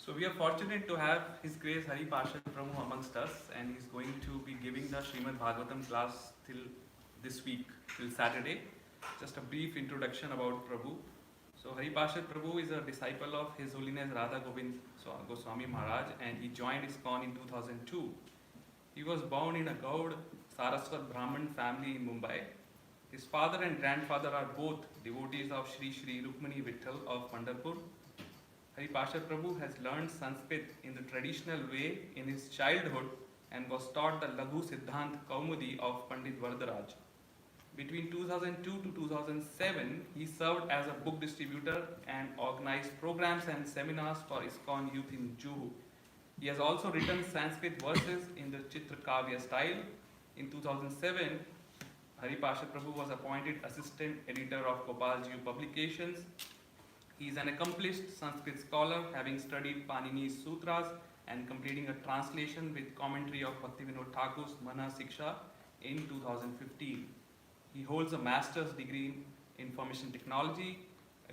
So we are fortunate to have His Grace Hari Parshad Prabhu amongst us, and he's going to be giving the Srimad Bhagavatam class till this week, till Saturday. Just a brief introduction about Prabhu. So Hari Parshad Prabhu is a disciple of His Holiness Radha Govind Goswami Maharaj, and he joined ISKCON in 2002. He was born in a Gaud Saraswat Brahmin family in Mumbai. His father and grandfather are both devotees of Sri Sri Rukmani Vitthal of Pandharpur. Hari Parshad Prabhu has learned Sanskrit in the traditional way in his childhood and was taught the Laghu Siddhant Kaumudi of Pandit Varadaraj. Between 2002 to 2007, he served as a book distributor and organized programs and seminars for ISKCON youth in Juhu. He has also written Sanskrit verses in the Chitrakavya style. In 2007, Hari Parshad Prabhu was appointed assistant editor of Gopalji Publications. He is an accomplished Sanskrit scholar, having studied Panini's Sutras and completing a translation with commentary of Bhaktivinoda Thakur's Mana Siksha in 2015. He holds a master's degree in information technology,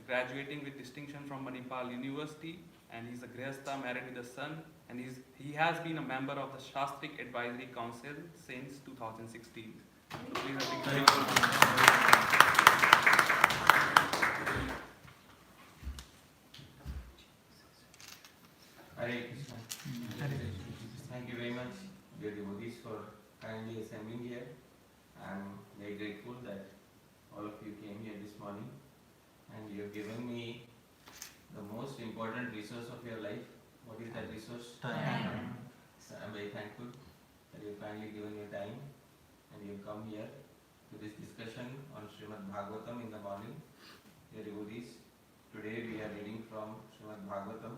graduating with distinction from Manipal University, and he's a Grihastha married with a son, and he has been a member of the Shastrik Advisory Council since 2016. Please, Hare Krishna. Thank you very much, dear devotees, for kindly assembling here. I'm very grateful that all of you came here this morning and you have given me the most important resource of your life. What is that resource? Time. So I'm very thankful that you have kindly given your time and you have come here to this discussion on Srimad Bhagavatam in the morning. Dear devotees, today we are reading from Srimad Bhagavatam,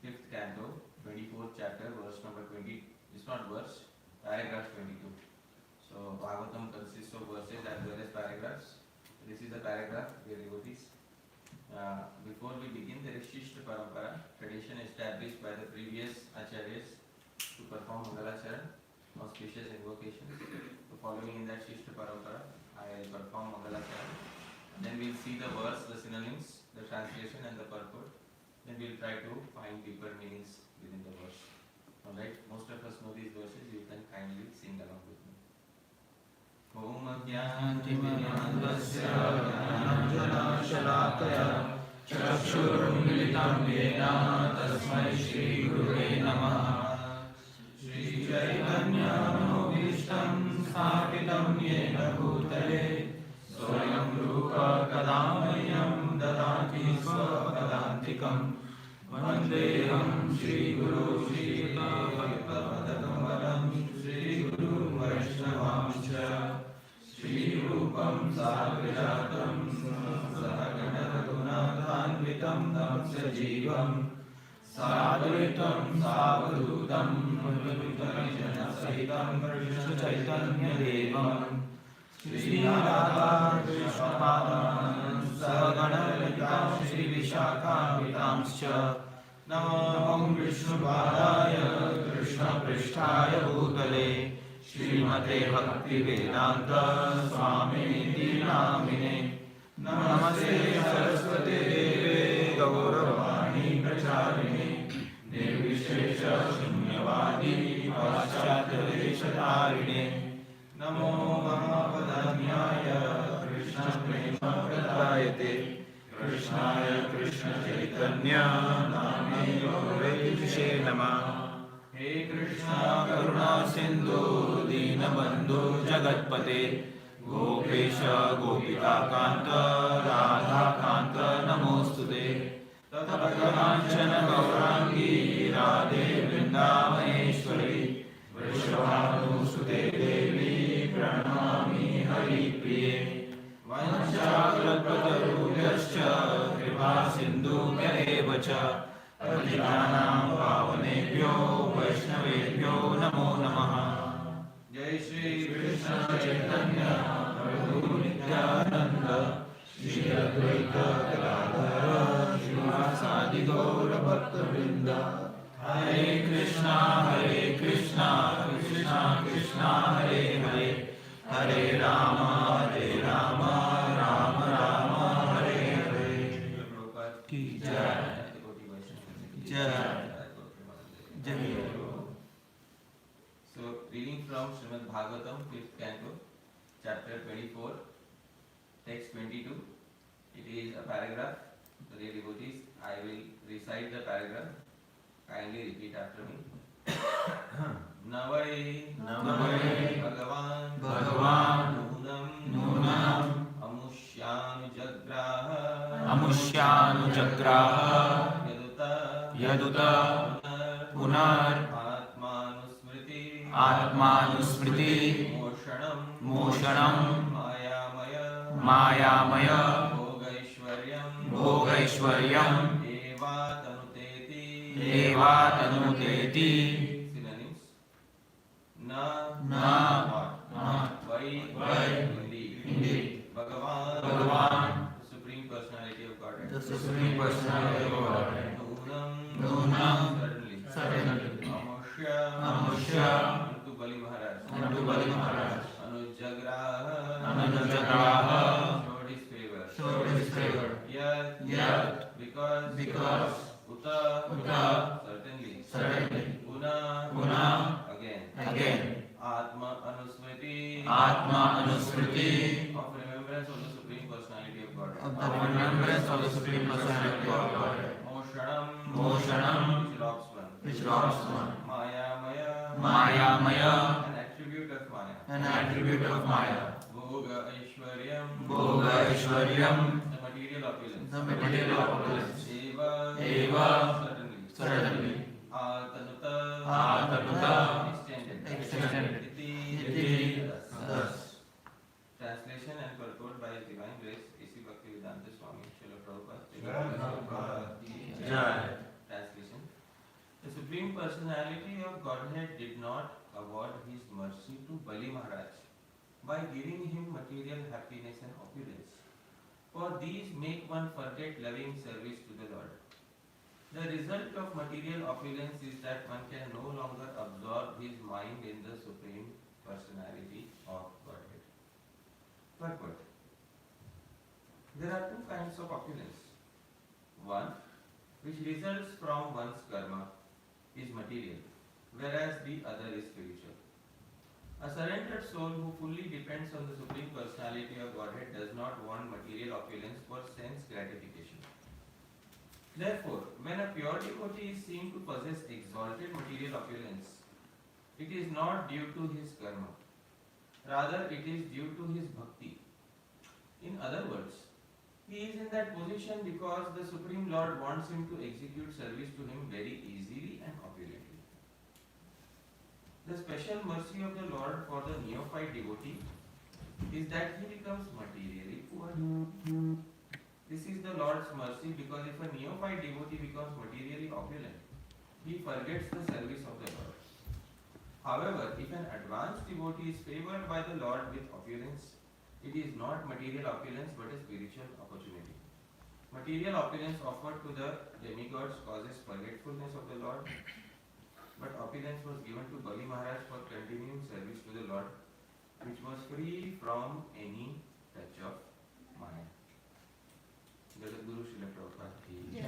5th canto, 24th chapter, verse number 20. It's not verse, paragraph 22. So Bhagavatam consists of verses as well as paragraphs. This is the paragraph, dear devotees. Before we begin, there is Shishta Parampara, tradition established by the previous Acharyas to perform Mangalacharan, auspicious invocations. So following in that Shishta Parampara, I will perform Mangalacharan. Then we will see the verse, the synonyms, the translation and the purport. Then we will try to find deeper meanings within the verse. Alright, most of us know these verses, you can kindly sing along with me. Om Ajnantimirandasya Jnananjana Chakshurmilitam Yena Tasmai Shri Gurave Namaha Shri Chaitanya Manobhishtam Sthapitam Yena Bhutale Swayam Rupa Kadamayam Dadati Swapadantikam Vandeham Shri Guru Shri Bhagavatam Shri Guru Vaishnavamscha Shri Rupam Sagrajatam Sahagana Gunadhanvitam Tam Sajivam Sadhuitam Savadutam Pavitramajana Sahitam Krishna Chaitanya Devam Shri Radha Krishna Padam Sahagana Lalitam Shri Vishakhavitamscha Namo Vishnu Padaya Krishna Prishtaya Bhutale Srimate Bhakti Vedanta Swamini Namine Namaste Saraswate Deve Gauravani Pracharine Nirvishesha Shunyavadi Paschatya Deshatarine Namo Mahapadanyaya Krishna Prema Pradayate Krishnaya Krishna Chaitanya Namne Gaureshte Namah He Krishna Karuna Sindhu Dinabandhu Jagatpate Gopesha Gopika Kanta Radha Kanta Namostute Tapatakanchana Gaurangi Radhe Vrindavaneshwari Vrishabhanusute Devi Pranamami Hari Priye Vanchakalpatarubhyascha Kripa Sindhubhya eva cha Patitanam Pavanebhyo Vaishnavebhyo Namo Namaha Jai Shri Krishna Chaitanya Prabhu Nityananda Shri Advaita Gadadhara Srivasadi Gaura Bhakta Vrinda Hare Krishna Krishna Krishna Hare Hare Hare Rama Rama Rama Hare Hare Ki Jai Jai. So reading from Srimad Bhagavatam, 5th canto, chapter 24, text 22. It is a paragraph. So dear devotees, I will recite the paragraph. Kindly repeat after me. Navai Bhagavan Nunam Nunam Amushyanujagraha Yaduta Punar Atmanusmriti Moshanam Mayamaya Bhogaishwaryam Evatanuteti. Synonyms: not, why, indeed, Bhagavan, the Supreme Personality of Godhead, Nunam, certainly, Amushya, unto Bali Maharaj, Anujagraha, showed his favor, Yat, because, Uta, certainly, Puna, again, Atma Anusmriti, of remembrance of the Supreme Personality of Godhead, Moshanam, which robs one, Mayamaya, an attribute of Maya, Bhogaishwaryam, the material opulence, Eva, certainly, Atanuta, extended, Iti, thus. Translation and purport by His Divine Grace, A.C. Bhaktivedanta Swami, Srila Prabhupada. Jai. Translation: the Supreme Personality of Godhead did not award His mercy to Bali Maharaj by giving him material happiness and opulence, for these make one forget loving service to the Lord. The result of material opulence is that one can no longer absorb his mind in the Supreme Personality of Godhead. Purport: there are two kinds of opulence. One, which results from one's karma, is material, whereas the other is spiritual. A surrendered soul who fully depends on the Supreme Personality of Godhead does not want material opulence for sense gratification. Therefore, when a pure devotee is seen to possess exalted material opulence, it is not due to his karma. Rather, it is due to his bhakti. In other words, he is in that position because the Supreme Lord wants him to execute service to him very easily and opulently. The special mercy of the Lord for the neophyte devotee is that he becomes materially poor. This is the Lord's mercy because if a neophyte devotee becomes materially opulent, he forgets the service of the Lord. However, if an advanced devotee is favored by the Lord with opulence, it is not material opulence but a spiritual opportunity. Material opulence offered to the demigods causes forgetfulness of the Lord, but opulence was given to Bali Maharaj for continuing service to the Lord, which was free from any touch of Maya. Jagadguru Srila Prabhupada ki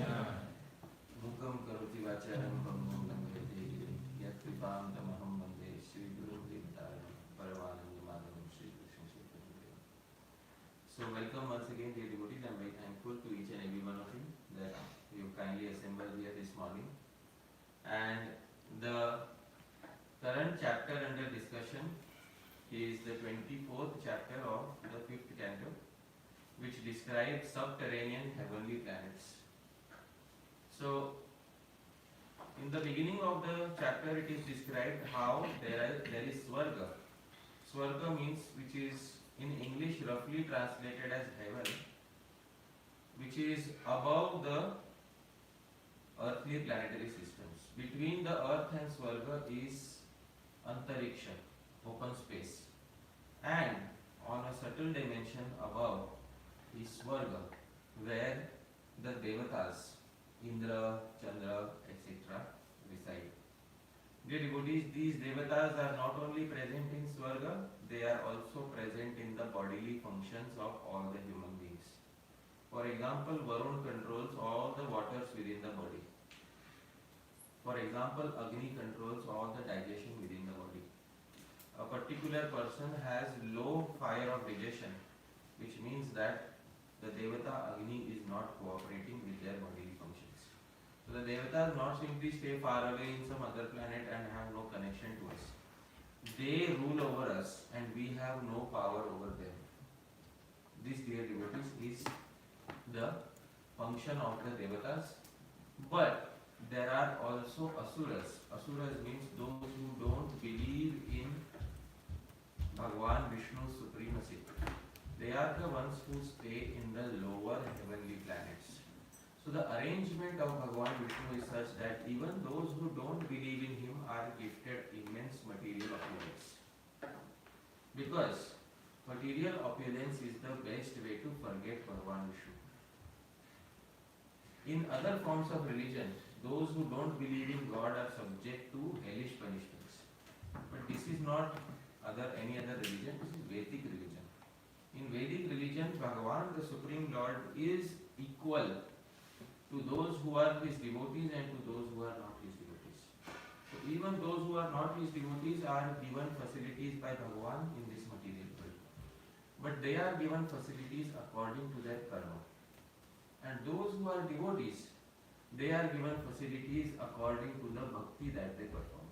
Mukam karoti vacharam bhangam nangayate yat kripam tamaham bande Shri Guru Devataram Paramananda Madhavam Shri Krishna Chaitanya. So welcome once again, dear devotees. I am very thankful to each and every one of you that you have kindly assembled here this morning. And the current chapter under discussion is the 24th chapter of the 5th canto, which describes subterranean heavenly planets. So, in the beginning of the chapter, it is described how there is Swarga. Swarga means, which is in English roughly translated as heaven, which is above the earthly planetary systems. Between the earth and Swarga is Antariksha, open space. And on a subtle dimension above is Swarga, where the Devatas, Indra, Chandra, etc. reside. Dear devotees, these Devatas are not only present in Swarga, they are also present in the bodily functions of all the human beings. For example, Varun controls all the waters within the body. For example, Agni controls all the digestion within the body. A particular person has low fire of digestion, which means that the Devata Agni is not cooperating with their bodily functions. So the Devatas not simply stay far away in some other planet and have no connection to us. They rule over us and we have no power over them. This, dear devotees, is the function of the devatas. But there are also asuras. Asuras means those who don't believe in Bhagwan Vishnu's supremacy. They are the ones who stay in the lower heavenly planets. So the arrangement of Bhagwan Vishnu is such that even those who don't believe in him are gifted immense material opulence. Because material opulence is the best way to forget Bhagwan Vishnu. In other forms of religion, those who don't believe in God are subject to hellish punishments. But this is not any other religion, this is Vedic religion. In Vedic religion, Bhagavan, the Supreme Lord, is equal to those who are his devotees and to those who are not his devotees. So even those who are not his devotees are given facilities by Bhagavan in this material world. But they are given facilities according to their karma. And those who are devotees, they are given facilities according to the bhakti that they perform.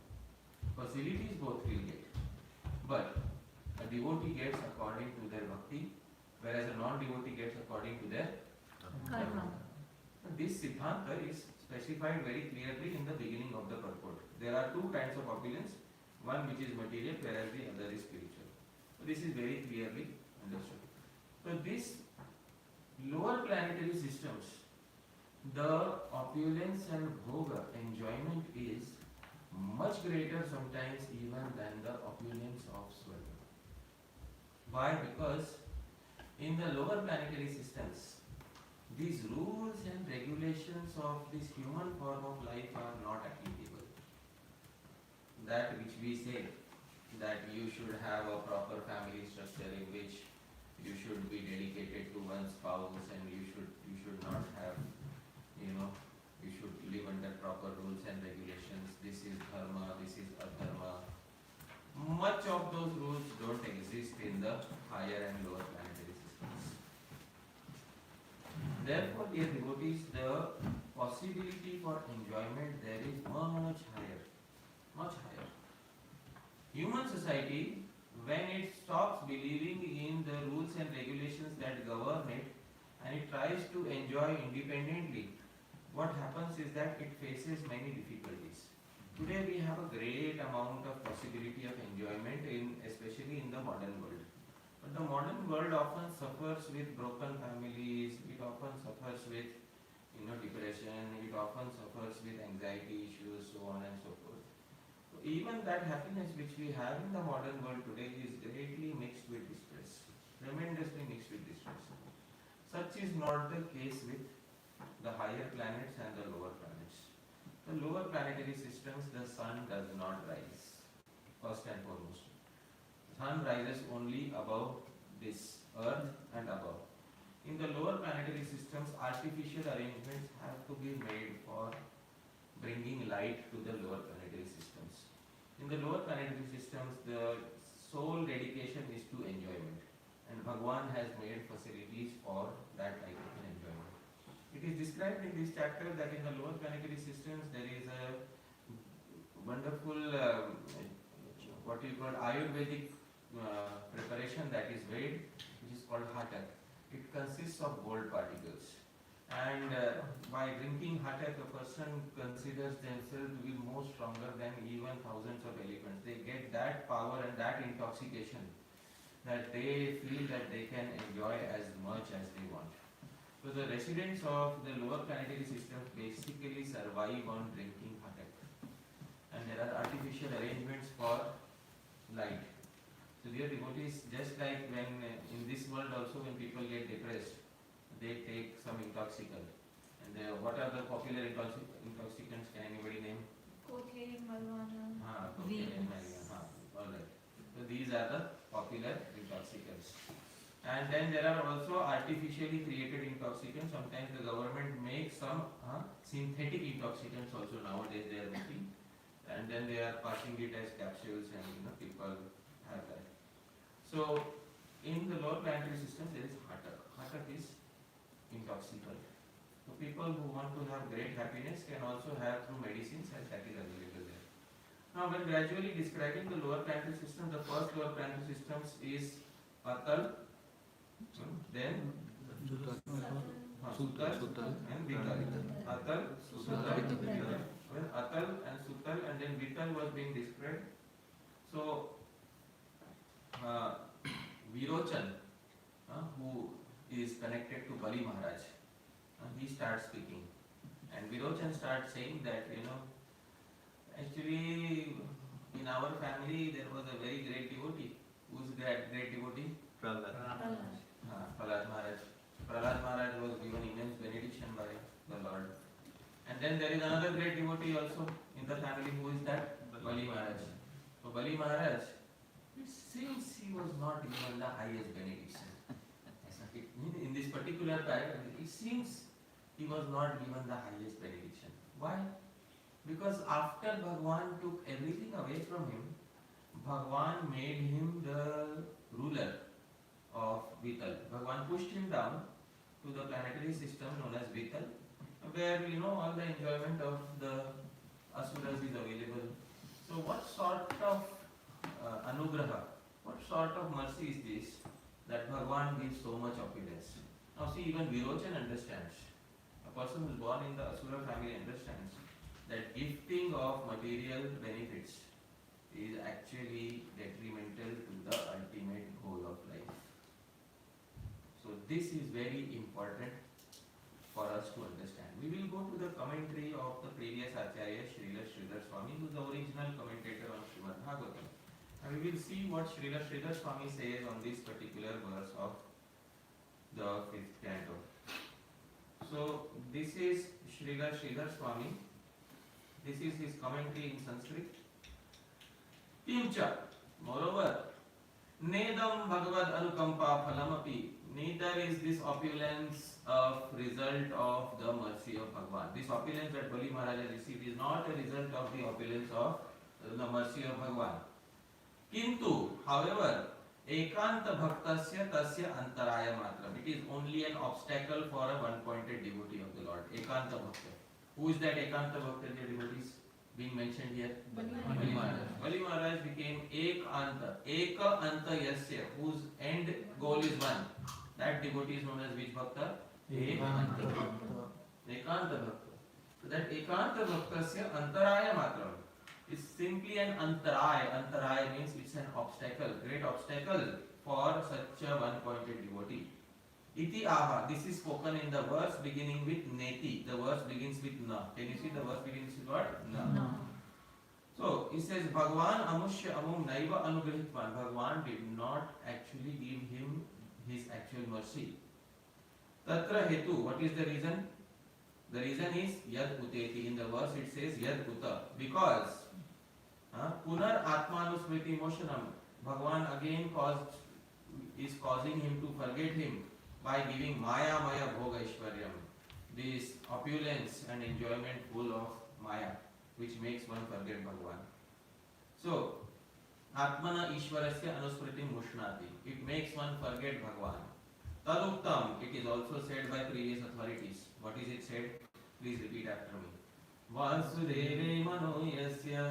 Facilities both will get. But a devotee gets according to their bhakti, whereas a non-devotee gets according to their karma. This Siddhanta is specified very clearly in the beginning of the purport. There are two kinds of opulence, one which is material, whereas the other is spiritual. So this is very clearly understood. So this lower planetary systems, the opulence and bhoga enjoyment is much greater sometimes even than the opulence of Swarga. Why? Because in the lower planetary systems, these rules and regulations of this human form of life are not applicable. That which we say, that you should have a proper family structure in which you should be dedicated to one spouse and you should not have, you should live under proper rules and regulations. This is dharma, this is adharma. Much of those rules don't exist in the higher and lower planetary systems. Therefore, dear devotees, the possibility for enjoyment there is much higher. Much higher. Human society, when it stops believing in the rules and regulations that govern it and it tries to enjoy independently, what happens is that it faces many difficulties. Today we have a great amount of possibility of enjoyment, especially in the modern world. But the modern world often suffers with broken families, it often suffers with depression, it often suffers with anxiety issues, so on and so forth. So even that happiness which we have in the modern world today is greatly mixed with distress, tremendously mixed with distress. Such is not the case with the higher planets and the lower planets. The lower planetary systems, the sun does not rise, first and foremost. The sun rises only above this earth and above. In the lower planetary systems, artificial arrangements have to be made for bringing light to the lower planetary systems. In the lower planetary systems, the sole dedication is to enjoyment, and Bhagwan has made facilities for that type of an enjoyment. It is described in this chapter that in the lower planetary systems there is a wonderful what you call Ayurvedic preparation that is made, which is called hatak. It consists of gold particles, and by drinking hatak, a person considers themselves to be more stronger than even thousands of elephants. They get that power and that intoxication that they feel that they can enjoy as much as they want. So the residents of the lower planetary systems basically survive on drinking hatak. And there are artificial arrangements for light. So dear devotees, just like when in this world also when people get depressed, they take some intoxicant. And what are the popular intoxicants? Can anybody name? Cocaine, marijuana. Cocaine, marijuana. Alright. So these are the popular intoxicants. And then there are also artificially created intoxicants. Sometimes the government makes some synthetic intoxicants also nowadays they are making. And then they are passing it as capsules and people have that. So in the lower planetary system there is hatak. Hatak is intoxicant. So people who want to have great happiness can also have through medicines as that is available there. Now when gradually describing the lower planetary system, the first lower planetary systems is Patal, Then Sutal and Vital. Atal, Sutal, Vital. When Atal and Sutal and then Vital was being described. So uh, Virochan, who is connected to Bali Maharaj, he starts speaking. And Virochan starts saying that, actually in our family there was a very great devotee. Who's that great devotee? Prahlad. Prahlad Maharaj. Prahlad Maharaj was given immense benediction by the Lord. And then there is another great devotee also in the family. Who is that? Bali Maharaj. So Bali Maharaj, it seems he was not given the highest benediction. In this particular paragraph, it seems he was not given the highest benediction. Why? Because after Bhagwan took everything away from him, Bhagwan made him the ruler of Vital. Bhagwan pushed him down to the planetary system known as Vital, where all the enjoyment of the asuras is available. So what sort of anugraha, what sort of mercy is this that Bhagwan gives so much opulence? Now see, even Virochan understands. A person who is born in the asura family understands that gifting of material benefits is actually detrimental to the ultimate goal of life. So this is very important for us to understand. We will go to the commentary of the previous Acharya, Srila Sridhar Swami, who is the original commentator on Srimad Bhagavatam. And we will see what Srila Sridhar Swami says on this particular verse of the 5th canto. So this is Srila Sridhar Swami. This is his commentary in Sanskrit. Kimcha, moreover, Nedam Bhagavad Anukampa Phalamapi. Neither is this opulence a result of the mercy of Bhagwan. This opulence that Bali Maharaj received is not a result of the opulence of the mercy of Bhagwan. Kintu, however, Ekanta Bhaktasya Tasya Antaraya Matram. It is only an obstacle for a one-pointed devotee of the Lord. Ekanta Bhakta. Who is that Ekanta Bhakta devotees being mentioned here? Bali Maharaj. Bali Maharaj became Ekanta. Eka Anta Yasya, whose end goal is one. That devotee is known as which Bhakta? Ekanta Bhakta. Ekanta Bhakta. So that Ekanta Bhaktasya Antaraya Matram is simply an antaray. Antaray means it's an obstacle, great obstacle for such a one-pointed devotee. Iti aha. This is spoken in the verse beginning with neti. The verse begins with na. Can you see the verse begins with what? Na. No. So it says Bhagwan amushya amum naiva anugrahitvan. Bhagwan did not actually give him his actual mercy. Tatra hetu. What is the reason? The reason is yad uteti. In the verse it says yad uta. Because punar atmanusmriti moshanam. Bhagwan again is causing him to forget him by giving maya bhoga ishwaryam, this opulence and enjoyment full of maya, which makes one forget Bhagwan. So atmana ishwarasya anusmriti mushnati. It makes one forget Bhagwan. Taduktam. It is also said by previous authorities. What is it said? Please repeat after me. Vasudeve mano yasya.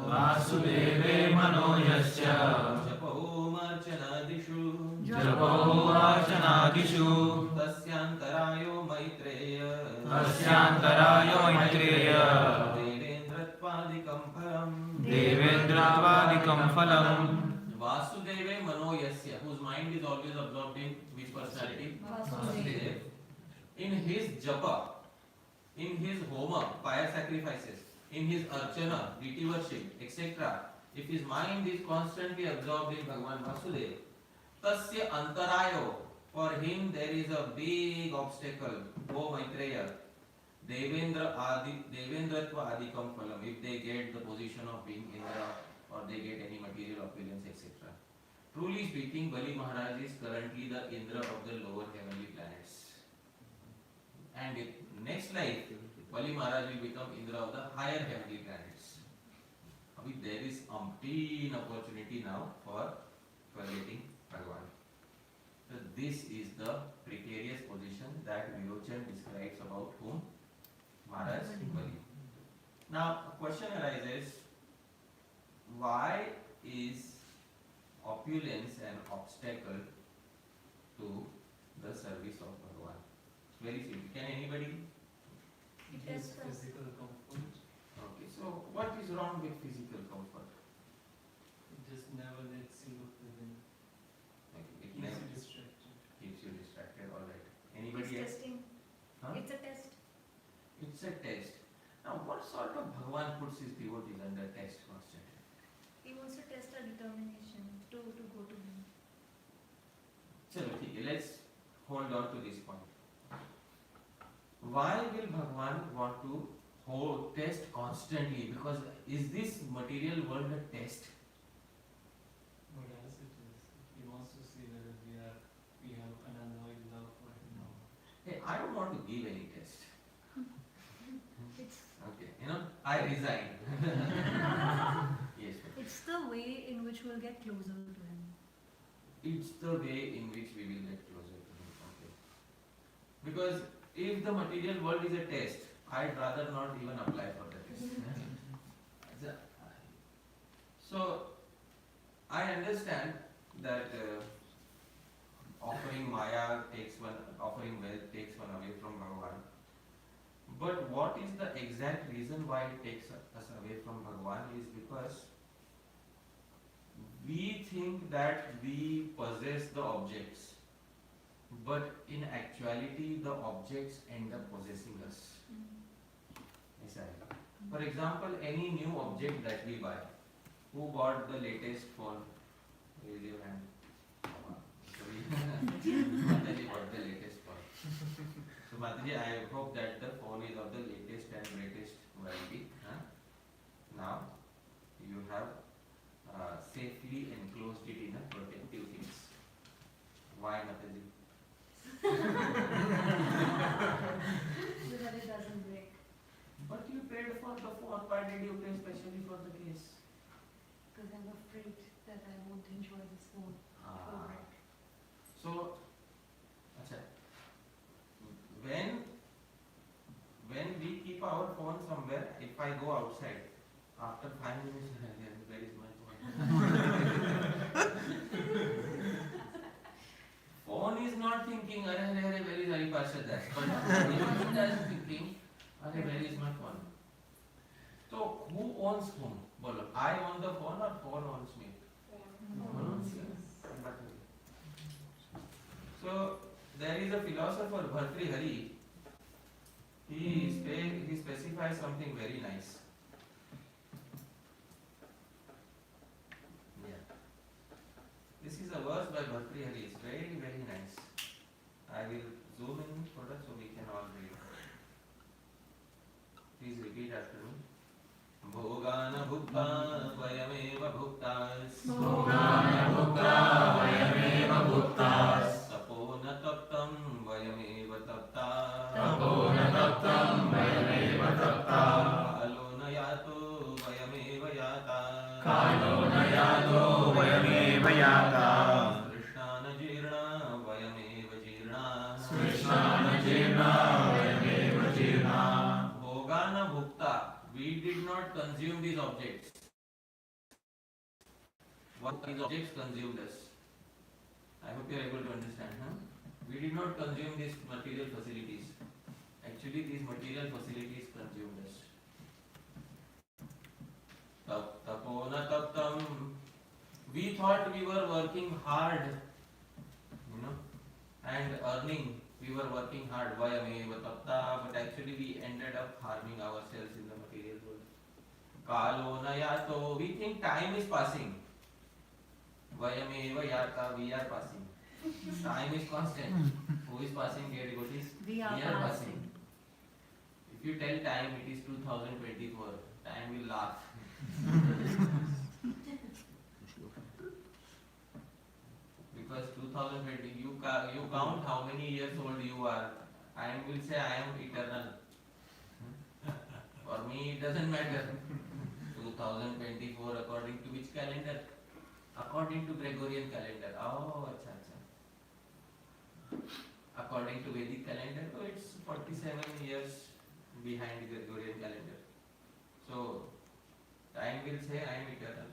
Vasudeve mano yasya. Japo marchanadishu. Japo archanadishu. Tasyantarayo maitreya. Tasyantarayo maitreya. Devendratpadikam phalam. Devendratpadikam phalam. Vasudeve mano yasya. Whose mind is always absorbed in which personality? Vasudeva. In his japa, in his homa, fire sacrifices, in his archana, deity worship, etc. If his mind is constantly absorbed in Bhagwan Vasudeva, tasya antarayo, for him there is a big obstacle. O Maitreya, Devendratva adikam phalam, if they get the position of being Indra or they get any material opulence, etc. Truly speaking, Bali Maharaj is currently the Indra of the lower heavenly planets. And in next life, Bali Maharaj will become Indra of the higher heavenly planets. There is umpteen opportunity now for forgetting Bhagwan. So this is the precarious position that Virochan describes about whom? Maharaj Bali. Now a question arises, why is opulence an obstacle to to the service of Bhagavan. Very simple. Can anybody? It tests us. Physical comfort. Okay, so what is wrong with physical comfort? It just never lets you look within. Like it Keeps never you distracted. keeps you distracted. All right. It's Anybody else? testing. Huh? It's a test. It's a test. Now, what sort of Bhagavan puts his devotees under test constantly? He wants to test our determination to go to him. Chalo, theek hai, let's hold on to this point. Why will Bhagavan want to test constantly? Because is this material world a test? What else it is? He wants to see whether we have an unalloyed love for him. Hey, I don't want to give any test. It's Okay, I resign. Yes, ma'am. it's the way in which we'll get closer to him. It's the way in which we will get closer to him. Okay. Because if the material world is a test, I'd rather not even apply for the test. So, I understand that offering wealth takes one away from Bhagavan. But what is the exact reason why it takes us away from Bhagavan is because we think that we possess the objects, but in actuality the objects end up possessing us. Yes, I- For example, any new object that we buy, who bought the latest phone? Raise your hand. Mataji bought the latest phone. So Mataji, I hope that the phone is of the latest and greatest variety. Huh? Now you have safely enclosed it in a protective case. Why, Mataji? So that it doesn't break. But you paid for the phone. Why did you pay specially for the case? Because I'm afraid that I won't enjoy this phone. It will break. So, acha, when we keep our phone somewhere, if I go outside, after 5 minutes, where is my phone? Phone is not thinking, where is Hari Parshad? But it is thinking, where is my phone? So, who owns phone? Bolo, I own the phone or phone owns me? Phone owns me. So, there is a philosopher, Bhartrihari. He specifies something very nice. Yeah. This is a verse by Bhartrihari. It's very, very nice. I will zoom in further so we can all read. Please repeat after me. भोगान भुक्ता वयमेव भुक्तास् भोगान भुक्ता वयमेव भुक्तास् तपो न तप्तं वयमेव तप्ता तपो न तप्तं वयमेव तप्ता कालो न यातो वयमेव याता कालो न यातो वयमेव याता कृष्णान जीर्णा वयमेव जीर्णा कृष्णान जीर्णा वयमेव जीर्णा भोगान भुक्ता. We did not consume these objects. What these objects consumed us? I hope you are able to understand. Huh? We did not consume these material facilities. Actually, these material facilities consumed us. Tapona taptam. We thought we were working hard, and earning. We were working hard, vayameva tapta, but actually we ended up harming ourselves in the material world. Kalo na yato, we think time is passing. Vayameva yata, we are passing. Time is constant. Who is passing, dear devotees? We are passing. If you tell time it is 2024, time will laugh. Because 2020, you count how many years old you are. I will say I am eternal. For me, it doesn't matter. 2024 according to which calendar? According to Gregorian calendar. Oh, acha, acha. According to Vedic calendar, oh, it's 47 years behind Gregorian calendar. So, time will say I am eternal.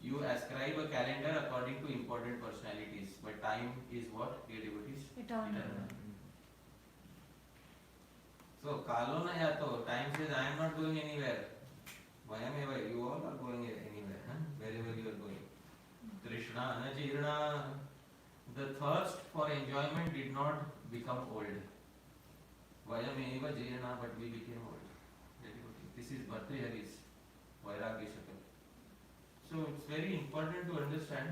You ascribe a calendar according to important personalities, but time is what, dear devotees? Eternal. So, kalo na yato, time says I am not going anywhere. Vayameva, you all are going anywhere, huh? Wherever you are going. Trishna anajirna. The thirst for enjoyment did not become old. Vayameva jirna, but we became old. This is Bhartrihari's Vairagya Shakal. So it's very important to understand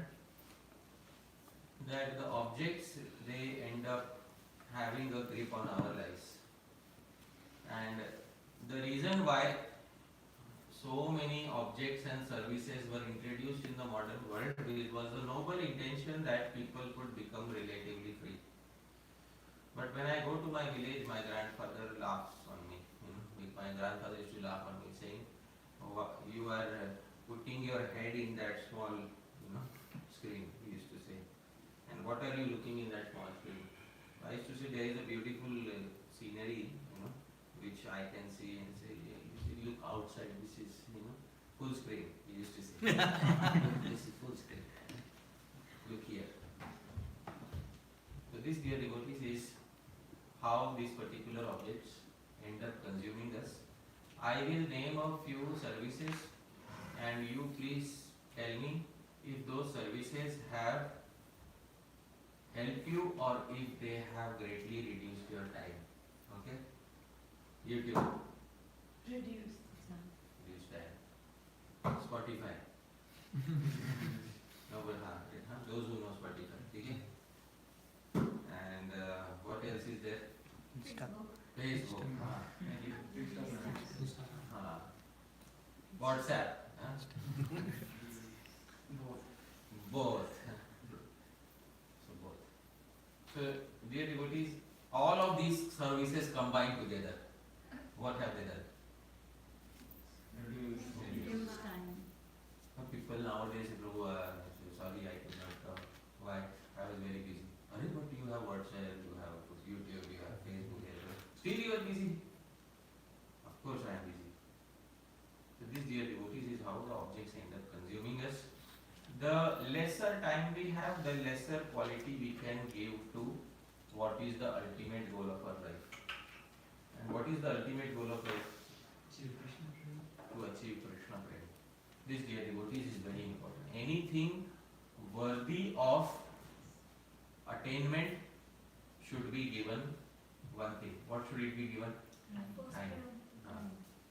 that the objects, they end up having a grip on our lives. And the reason why so many objects and services were introduced in the modern world was the noble intention that people could become relatively free. But when I go to my village, my grandfather laughs on me. My grandfather used to laugh on me, saying, "Oh, you are putting your head in that small, screen." He used to say, "And what are you looking in that small screen?" I used to say, "There is a beautiful scenery, which I can see," and say, "Yeah, you see, look outside. This is, full screen." He used to say, "This is full screen. Look here." So this, dear devotees, is how these particular objects end up consuming us. I will name a few services, and you please tell me if those services have helped you or if they have greatly reduced your time. Okay? YouTube, Reduce. reduced time. Spotify. No, but those who know Spotify. Okay? And what else is there? Facebook. WhatsApp. Both. So both. So dear devotees, all of these services combined together, what have they done? Reduce time. People nowadays say, "Prabhu, sorry, I could not come. Why? I was very busy." But you have WhatsApp, you have YouTube, you have Facebook, still you are busy. Of course I am busy. So this, dear devotees, is how the objects end up consuming us. The lesser time we have, the lesser quality we can give to what is the ultimate goal of our life. And what is the ultimate goal of life? To achieve Krishna Prem. This, dear devotees, is very important. Anything worthy of attainment should be given one thing. What should it be given? Time.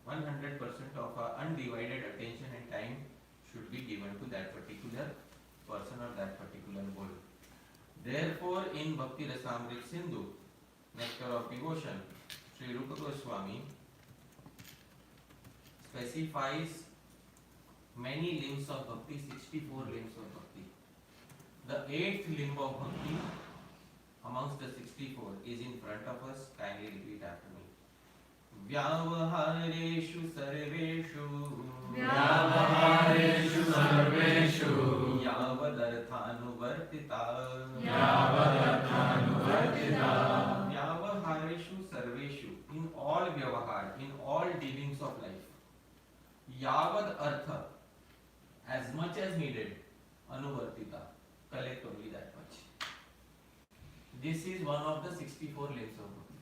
100% of our undivided attention and time should be given to that particular person or that particular goal. Therefore, in Bhakti Rasamrit Sindhu, Nectar of Devotion, Sri Rupa Goswami specifies many limbs of Bhakti, 64 limbs of Bhakti. The 8th limb of Bhakti amongst the 64 is in front of us. Kindly repeat after me. Vyavahareshu sarveshu Vyavahareshu sarveshu Yavadarthanuvartita Yavadarthanuvartita Vyavahareshu sarveshu. In all vyavahar, in all dealings of life, Yavad artha, as much as needed, anuvartita, collect only that much. This is one of the 64 limbs of Bhakti.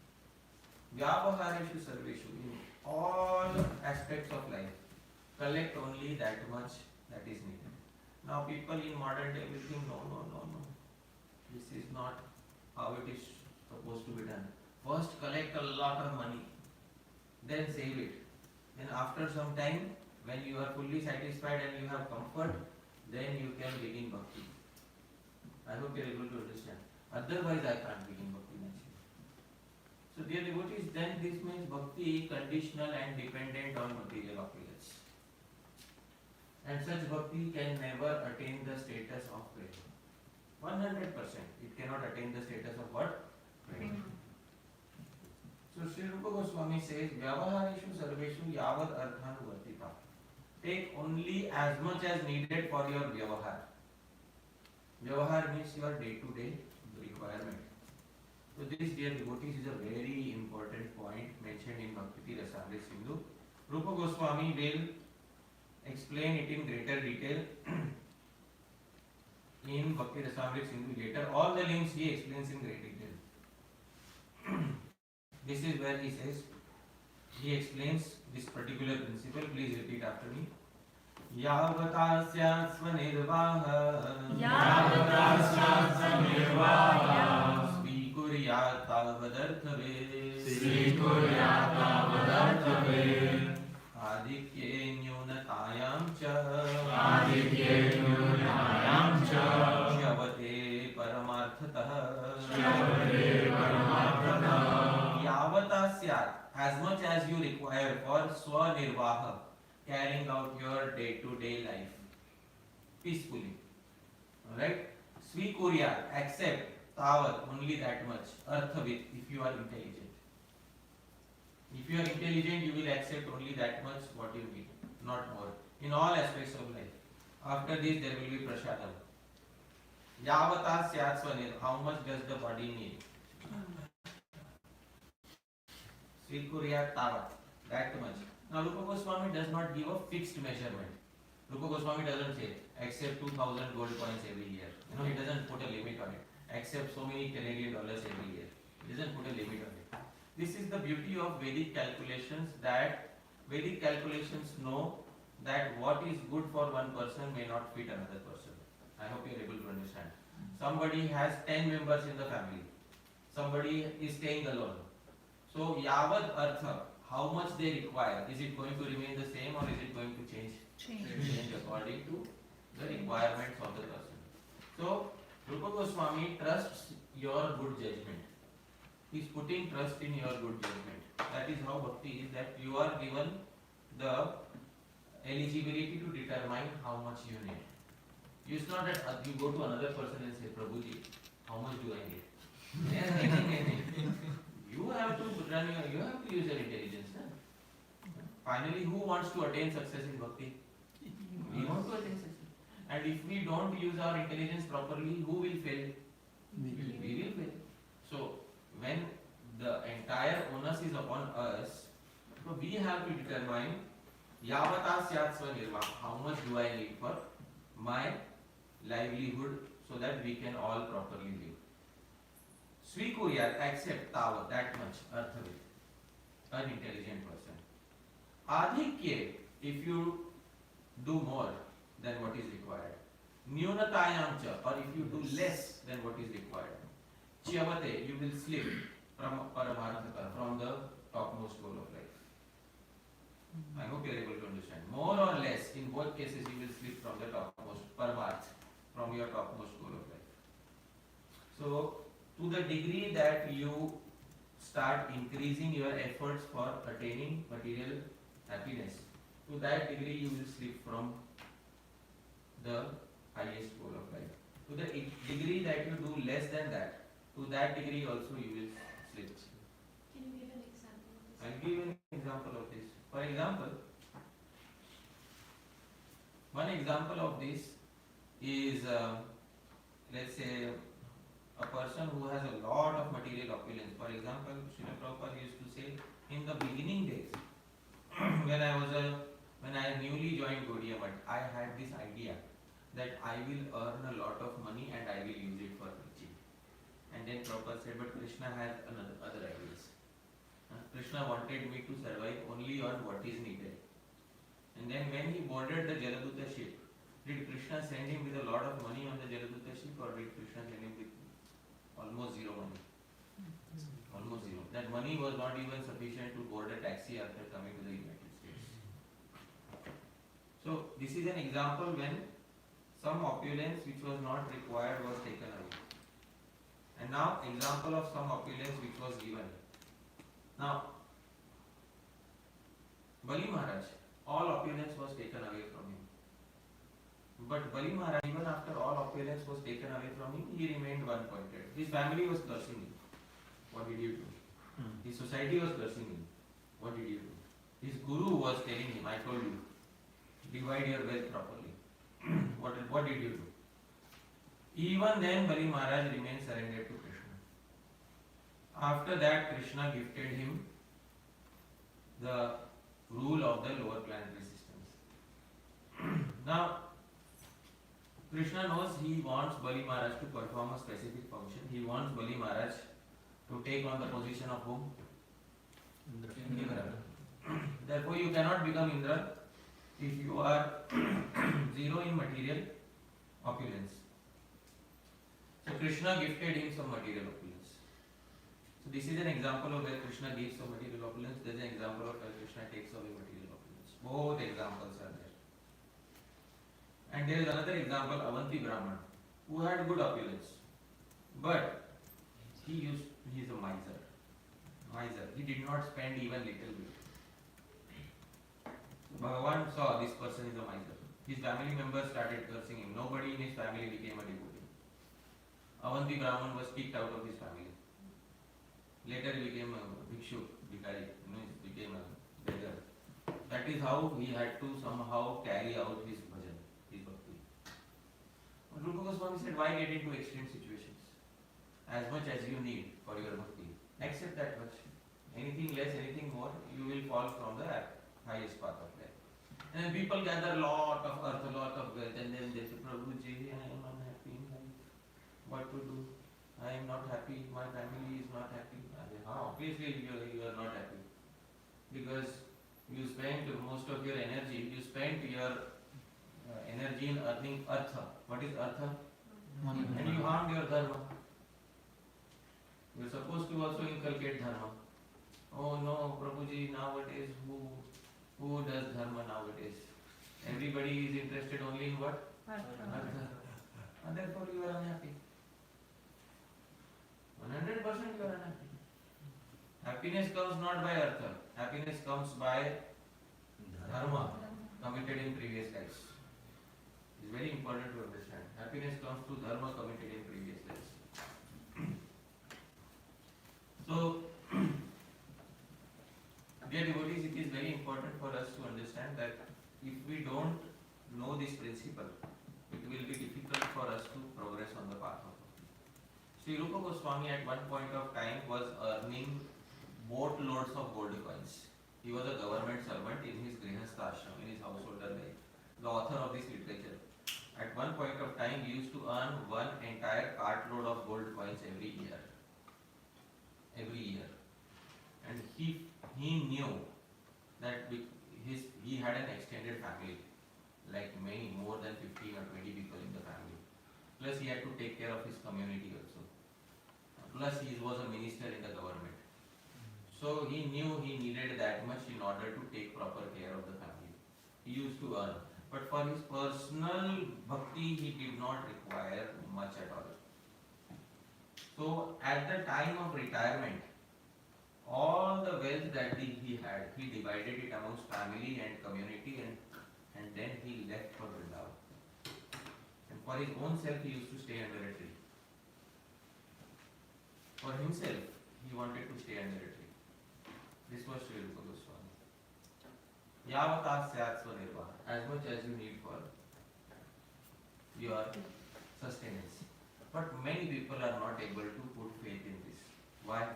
Vyavahareshu sarveshu, in all aspects of life, collect only that much that is needed. Now people in modern day will think, no. This is not how it is supposed to be done. First collect a lot of money, then save it. Then after some time, when you are fully satisfied and you have comfort, then you can begin bhakti. I hope you are able to understand. Otherwise I can't begin bhakti naturally. So dear devotees, then this means bhakti conditional and dependent on material opulence. And such bhakti can never attain the status of prema. 100%. It cannot attain the status of what? Prema. So Sri Rupa Goswami says, Vyavahareshu sarveshu yavad arthanuvartita. Take only as much as needed for your vyavahar. Vyavahar means your day-to-day requirement. So this, dear devotees, is a very important point mentioned in Bhakti Rasamrit Sindhu. Rupa Goswami will explain it in greater detail in Bhakti Rasamrita Sindhu later. All the links he explains in great detail. This is where he says, he explains this particular principle. Please repeat after me. Yavatasya svanirvaha Svikuryat tavadarthave Adikye nyunatayam cha Shyavate paramarthatah Yavata syat, as much as you require for swanirvaha, carrying out your day-to-day life peacefully. Alright? Svikurya, accept tavat, only that much. Arthavit, if you are intelligent. If you are intelligent, you will accept only that much what you need, not more. In all aspects of life. After this, there will be prashadam. Yavata syat swanir, how much does the body need? Svikurya tavat, that much. Now Rupa Goswami does not give a fixed measurement. Rupa Goswami doesn't say accept 2000 gold coins every year. He doesn't put a limit on it. Accept so many Canadian dollars every year. He doesn't put a limit on it. This is the beauty of Vedic calculations, that Vedic calculations know that what is good for one person may not fit another person. I hope you are able to understand. Somebody has 10 members in the family. Somebody is staying alone. So Yavad Artha, how much they require, is it going to remain the same or is it going to change? Change according to the requirements of the person. So Rupa Goswami trusts your good judgment. He is putting trust in your good judgment. That is how bhakti is, that you are given the eligibility to determine how much you need. It's not that you go to another person and say, Prabhuji, how much do I need? You have to run you have to use your intelligence. Finally, who wants to attain success in bhakti? We want to attain success. And if we don't use our intelligence properly, who will fail? We will fail. So, when the entire onus is upon us, so we have to determine Yavata Syat Svanirva, how much do I need for my livelihood so that we can all properly live. Svikurya, accept tavat, that much, arthavit, an intelligent person. Adhikye, if you do more than what is required. Nyunatayam cha, or if you do less than what is required. Chyavate, you will slip from paramarthaka, from the topmost goal of life. I hope you are able to understand. More or less, in both cases, you will slip from the topmost paramarth, from your topmost goal of life. So, to the degree that you start increasing your efforts for attaining material happiness, to that degree you will slip from the highest goal of life. To the degree that you do less than that, to that degree also you will slip. Can you give an example of this? I'll give an example of this. For example, one example of this is, let's say, a person who has a lot of material opulence. For example, Srila Prabhupada used to say, in the beginning days, when I newly joined Gaudiya Math, I had this idea that I will earn a lot of money and I will use it for preaching. And then Prabhupada said, but Krishna has other ideas. Krishna wanted me to survive only on what is needed. And then when he boarded the Jaladuta ship, did Krishna send him with a lot of money on the Jaladuta ship, or did Krishna send him with almost zero money? Almost zero. That money was not even sufficient to board a taxi after coming to the United States. So this is an example when some opulence which was not required was taken away. And now example of some opulence which was given. Now, Bali Maharaj, all opulence was taken away from him. But Bali Maharaj, even after all opulence was taken away from him, he remained one-pointed. His family was cursing him. What did you do? His society was cursing him. What did you do? His guru was telling him, I told you, divide your wealth properly. What did you do? Even then, Bali Maharaj remained surrendered to Krishna. After that, Krishna gifted him the rule of the lower planetary systems. Now, Krishna knows he wants Bali Maharaj to perform a specific function. He wants Bali Maharaj to take on the position of whom? Indra. Therefore, you cannot become Indra if you are zero in material opulence. So Krishna gifted him some material opulence. So this is an example of where Krishna gives some material opulence. There is an example of where Krishna takes away material opulence. Both examples are there. And there is another example, Avanti Brahman, who had good opulence, but he is a miser. He did not spend even little bit. Bhagavan saw this person is a miser. His family members started cursing him. Nobody in his family became a devotee. Avanti Brahman was kicked out of his family. Later he became a bhikshu, bhikari, he became a beggar. That is how he had to somehow carry out his bhajan, his bhakti. But Rupa Goswami said, why get into extreme situations? As much as you need for your bhakti. Accept that much. Anything less, anything more, you will fall from the highest path of life. And then people gather lot of earth, a lot of wealth, and then they say, Prabhuji, I am unhappy in life. What to do? I am not happy, my family is not happy. Obviously you are not happy. Because you spent most of your energy, you spent your energy in earning artha. What is artha? Money. And you harmed your dharma. You are supposed to also inculcate dharma. Oh no, Prabhuji, nowadays who does dharma nowadays? Everybody is interested only in what? Artha. And therefore you are unhappy. 100% you are unhappy. Happiness comes not by artha. Happiness comes by dharma committed in previous lives. It is very important to understand. Happiness comes through dharma committed in previous lives. So, dear devotees, it is very important for us to understand that if we don't know this principle, it will be difficult for us to progress on the path of bhakti. Sri Rupa Goswami at one point of time was earning boatloads of gold coins. He was a government servant in his grihastha ashram, in his householder life. The author of this literature. At one point of time, he used to earn one entire cartload of gold coins every year. And he knew that he had an extended family, like many, more than 15 or 20 people in the family. Plus he had to take care of his community also. Plus he was a minister in the government. So he knew he needed that much in order to take proper care of the family. He used to earn. But for his personal bhakti, he did not require much at all. So at the time of retirement, all the wealth that he had, he divided it amongst family and community, and then he left for Vrindavan. And for his own self, he used to stay under a tree. For himself, he wanted to stay under a tree. This was Sri Rupa Goswami. Yavata syat svanirvah, as much as you need for your sustenance. But many people are not able to put faith in this. Why?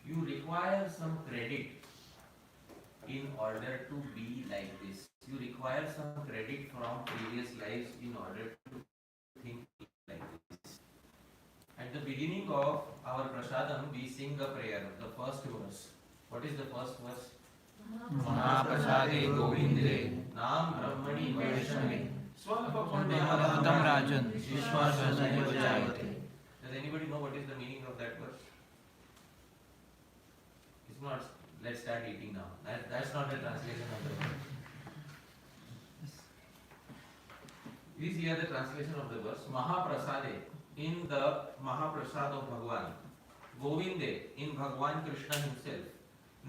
You require some credit in order to be like this. You require some credit from previous lives in order to think like this. At the beginning of our Prashadam, we sing a prayer, the first verse. What is the first verse? Mahaprasade Govinde Nam Brahmani Vaishnave Swalpa Punyavatam Rajan Vishwasvanaiva Jayate. Does anybody know what is the meaning of that verse? It's not, let's start eating now. That's not the translation of the verse. Is here the translation of the verse. Mahaprasade, in the Mahaprasad of Bhagwan. Govinde, in Bhagwan Krishna himself.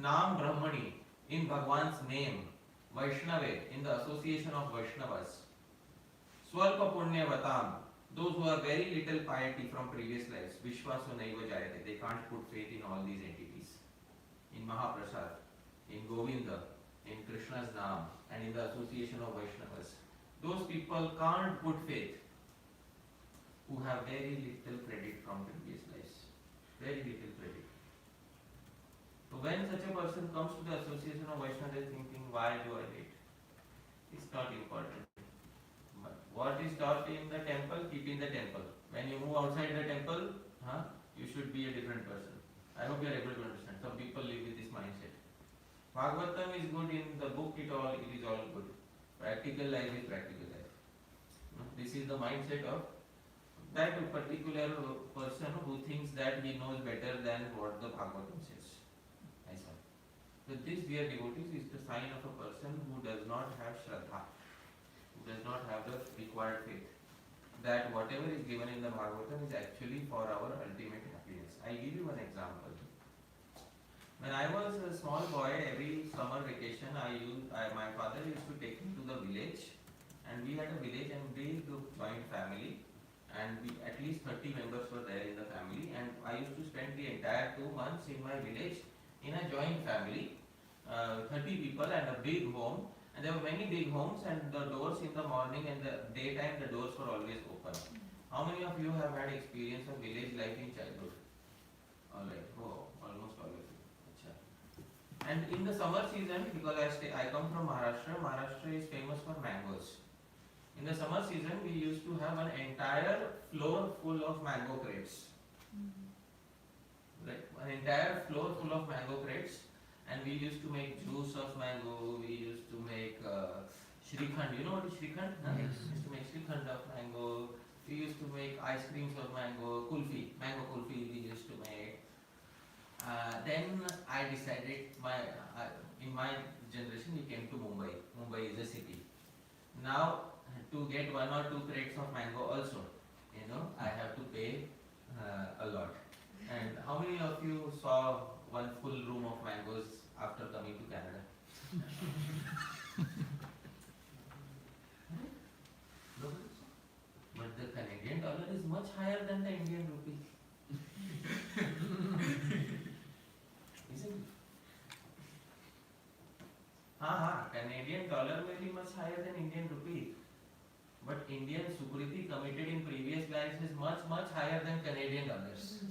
Nam Brahmani, in Bhagwan's name. Vaishnave, in the association of Vaishnavas. Swalpa Punyavatam, those who are very little piety from previous lives. Vishwasanaiva Jayate, they can't put faith in all these entities. In Mahaprasad, in Govinda, in Krishna's Naam, and in the association of Vaishnavas. Those people can't put faith who have very little credit from previous lives. Very little credit. So when such a person comes to the association of Vaishnava, they are thinking, why do I wait? It's not important. But what is taught in the temple, keep in the temple. When you move outside the temple, you should be a different person. I hope you are able to understand. Some people live with this mindset. Bhagavatam is good in the book, it is all good. Practical life is practical life. This is the mindset of that particular person who thinks that he knows better than what the Bhagavatam says. I saw. So this, dear devotees, is the sign of a person who does not have Shraddha, who does not have the required faith, that whatever is given in the Bhagavatam is actually for our ultimate happiness. I'll give you one example. When I was a small boy, every summer vacation, my father used to take me to the village, and we had a village and big joint family, and at least 30 members were there in the family, and I used to spend the entire 2 months in my village in a joint family, 30 people and a big home, and there were many big homes, and the doors in the morning and the daytime, the doors were always open. How many of you have had experience of village life in childhood? Alright, almost all of you. And in the summer season, because I come from Maharashtra, Maharashtra is famous for mangoes. In the summer season, we used to have an entire floor full of mango crates. Right, an entire floor full of mango crates, and we used to make juice of mango. We used to make shrikhand. You know what is shrikhand? Yes. We used to make shrikhand of mango. We used to make ice creams of mango, mango kulfi. We used to make. Then I decided in my generation we came to Mumbai. Mumbai is a city. Now to get 1 or 2 crates of mango also, I have to pay a lot. And how many of you saw one full room of mangoes after coming to Canada? Nobody saw. But the Canadian dollar is much higher than the Indian rupee. Isn't it? Canadian dollar may be much higher than Indian rupee, but Indian sukriti committed in previous lives is much higher than Canadian dollars.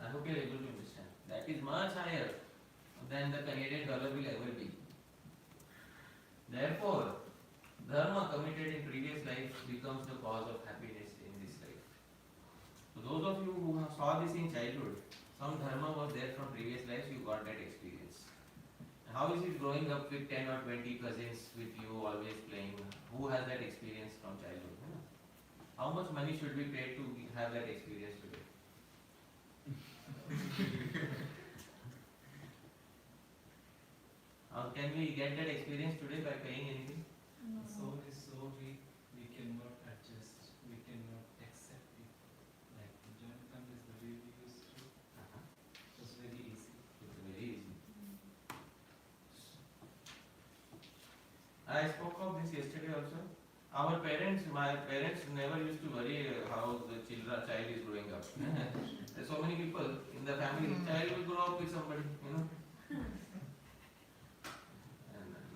I hope you are able to understand. That is much higher than the Canadian dollar will ever be. Therefore, dharma committed in previous life becomes the cause of happiness in this life. So those of you who saw this in childhood, some dharma was there from previous lives, you got that experience. How is it growing up with 10 or 20 cousins with you always playing? Who has that experience from childhood? How much money should we pay to have that experience today? Can we get that experience today by paying anything? No. The soul is so weak, we cannot adjust, we cannot accept it. Like the joint families, the way we used to, it was very easy. It's very easy. I spoke of this yesterday also. My parents never used to worry how the child is growing up. There's so many people in the family, child will grow up with somebody, And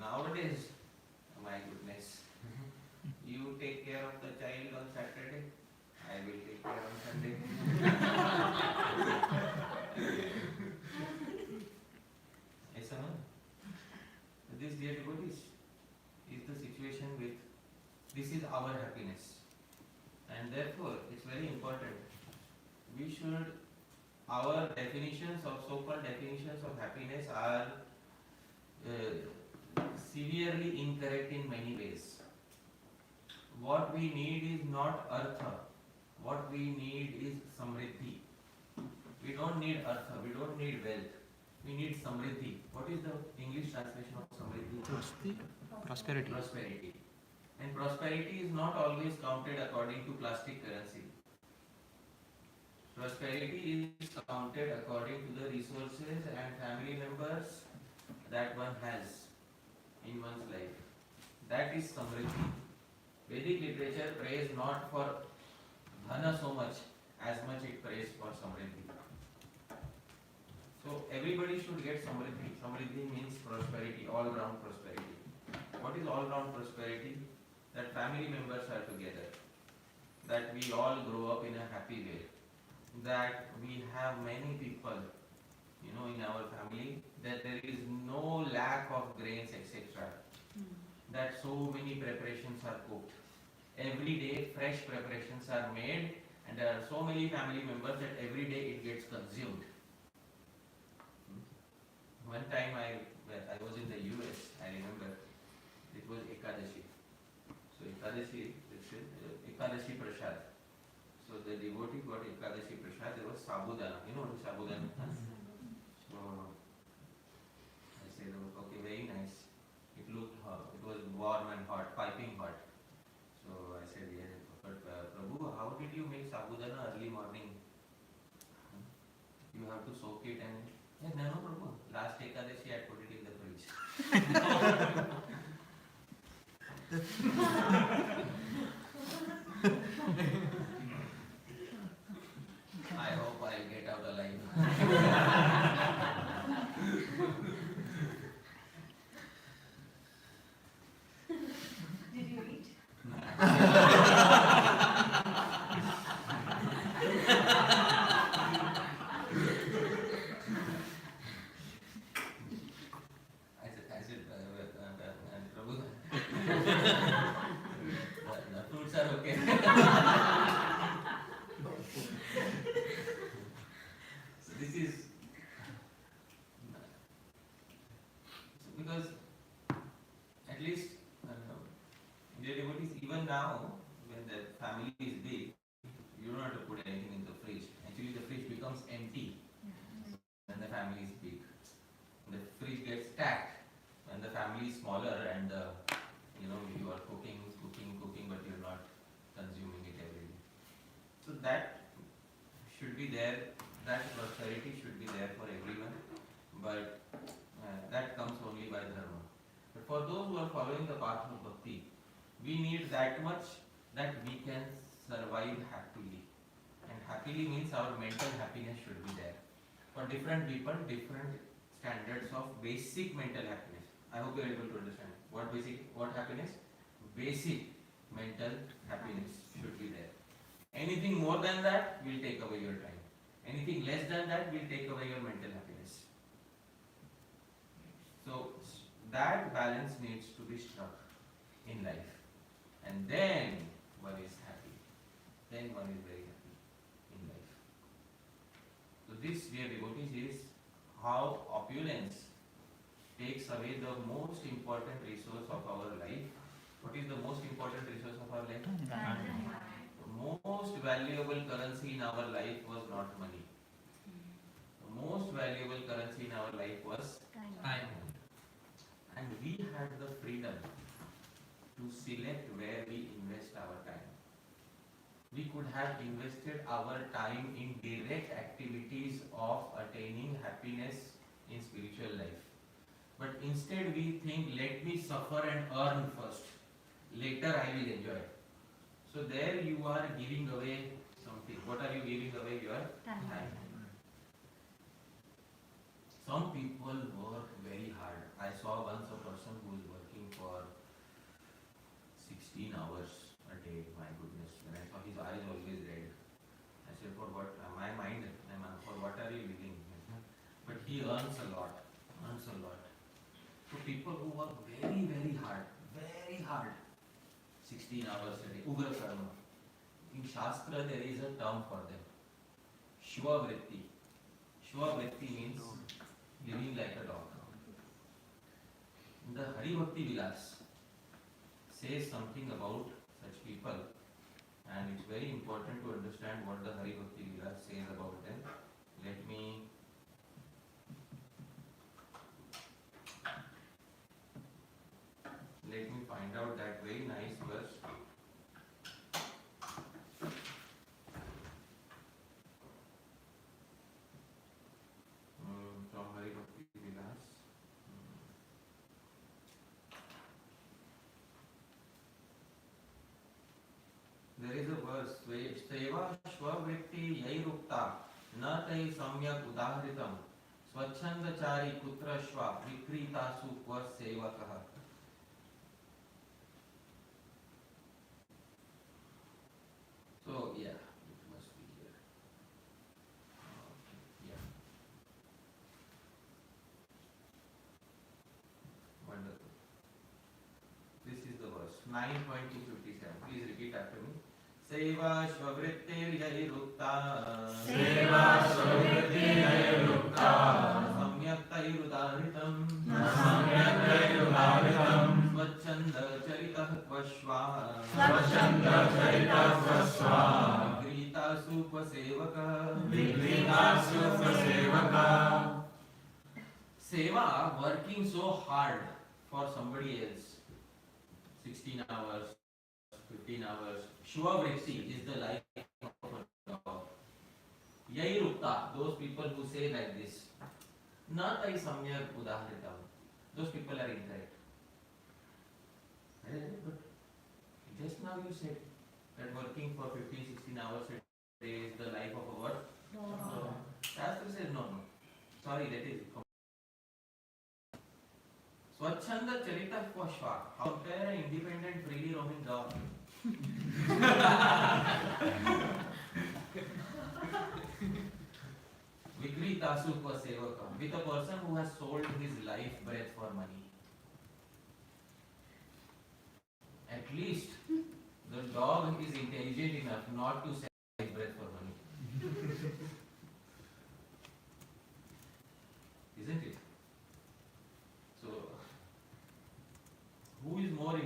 nowadays, my goodness, you take care of the child on Saturday, I will take care on Sunday. Yes or no? This, dear devotees, is the situation with, this is our happiness. And therefore, it's very important. We should, our definitions of, so-called definitions of happiness are severely incorrect in many ways. What we need is not artha. What we need is samriddhi. We don't need artha, we don't need wealth. We need samriddhi. What is the English translation of samriddhi? Prosperity. Prosperity. And prosperity is not always counted according to plastic currency. Prosperity is counted according to the resources and family members that one has in one's life. That is samriddhi. Vedic literature prays not for dhana so much as much it prays for samriddhi. So everybody should get samriddhi. Samriddhi means prosperity, all-round prosperity. What is all-round prosperity? That family members are together, that we all grow up in a happy way, that we have many people, in our family that there is no lack of grains, etc. That so many preparations are cooked. Every day fresh preparations are made, and there are so many family members that every day it gets consumed. One time I was in the US, I remember, it was Ekadashi. So Ekadashi, it's Ekadashi Prashad. So the devotee got Ekadashi Prashad, there was Sabudana. You know what Sabudana is? So I said, okay, very nice. It looked hot, it was warm and hot, piping hot. So I said, yes, but Prabhu, how did you make Sabudana early morning? You have to soak it and... Yeah, no, Prabhu. Last Ekadashi I put it in the fridge. I hope I'll get out alive. Did you eat? Prabhu, the fruits are okay. So this is because at least dear devotees, even now when the family is big, you don't have to put anything in the fridge. Actually, the fridge becomes empty when the family is big. The fridge gets stacked when the family is smaller and you are cooking, but you're not consuming it every day. So that should be there. That prosperity should be there for everyone, but that comes only by dharma. But for those who are following the path of bhakti, we need that much that we can survive happily. And happily means our mental happiness should be there. For different people, different standards of basic mental happiness. I hope you are able to understand. What happiness? Basic mental happiness should be there. Anything more than that will take away your time. Anything less than that will take away your mental happiness. So that balance needs to be struck in life. And then one is happy. Then one is very happy in life. So this, dear devotees, is how opulence takes away the most important resource of our life. What is the most important resource of our life? The most valuable currency in our life was not money. The most valuable currency in our life was time. And we had the freedom to select where we invest our time. We could have invested our time in direct activities of attaining happiness in spiritual life. But instead we think, let me suffer and earn first. Later I will enjoy. So there you are giving away something. What are you giving away? Your time. Some people work very hard. I saw once a person who is working for 16 hours a day. My goodness. When I saw his eyes always red. I said, for what? My mind, for what are you living? But he earns a lot. So people who work very, very hard, 16 hours a day, Ugra Karma. In Shastra there is a term for them. Shiva Vritti. Shiva Vritti means living like a dog. The Hari Bhakti Vilas says something about such people, and it's very important to understand what the Hari Bhakti Vilas says about them. Let me find out that very nice verse. From Hari Bhakti Vilas. There is a verse where Seva Shvavritti Yairukta Na Tai Samyak Udahritam Swachhandachari Putra Shva Vikritasu Kva Sevakaha. So yeah, it must be here. Yeah. 9.257. Please repeat after me. Seva Shvavrittirjayirukta Seva Shvavrittirjayirukta Samyaktayirudaritam Samyaktayirudaritam Svachanda Charitah Kvashva Svachanda Charitah Kvashva Vigrita Supasevaka Vigrita Supasevaka. Seva, working so hard for somebody else, 16 hours, 15 hours. Shva Vritti is the life of a dog. Yairukta, those people who say like this, not I samyak udaharitam, those people are incorrect. But just now you said that working for 15, 16 hours a day is the life of a what? No. Shastra says no. Sorry, that is Swachhanda Charita Kvashva. Compare an independent, freely roaming dog. Vikrita Supva Sevakam. With a person who has sold his life breath for money. At least the dog is intelligent enough not to sell his breath for money. Isn't it? So, who is more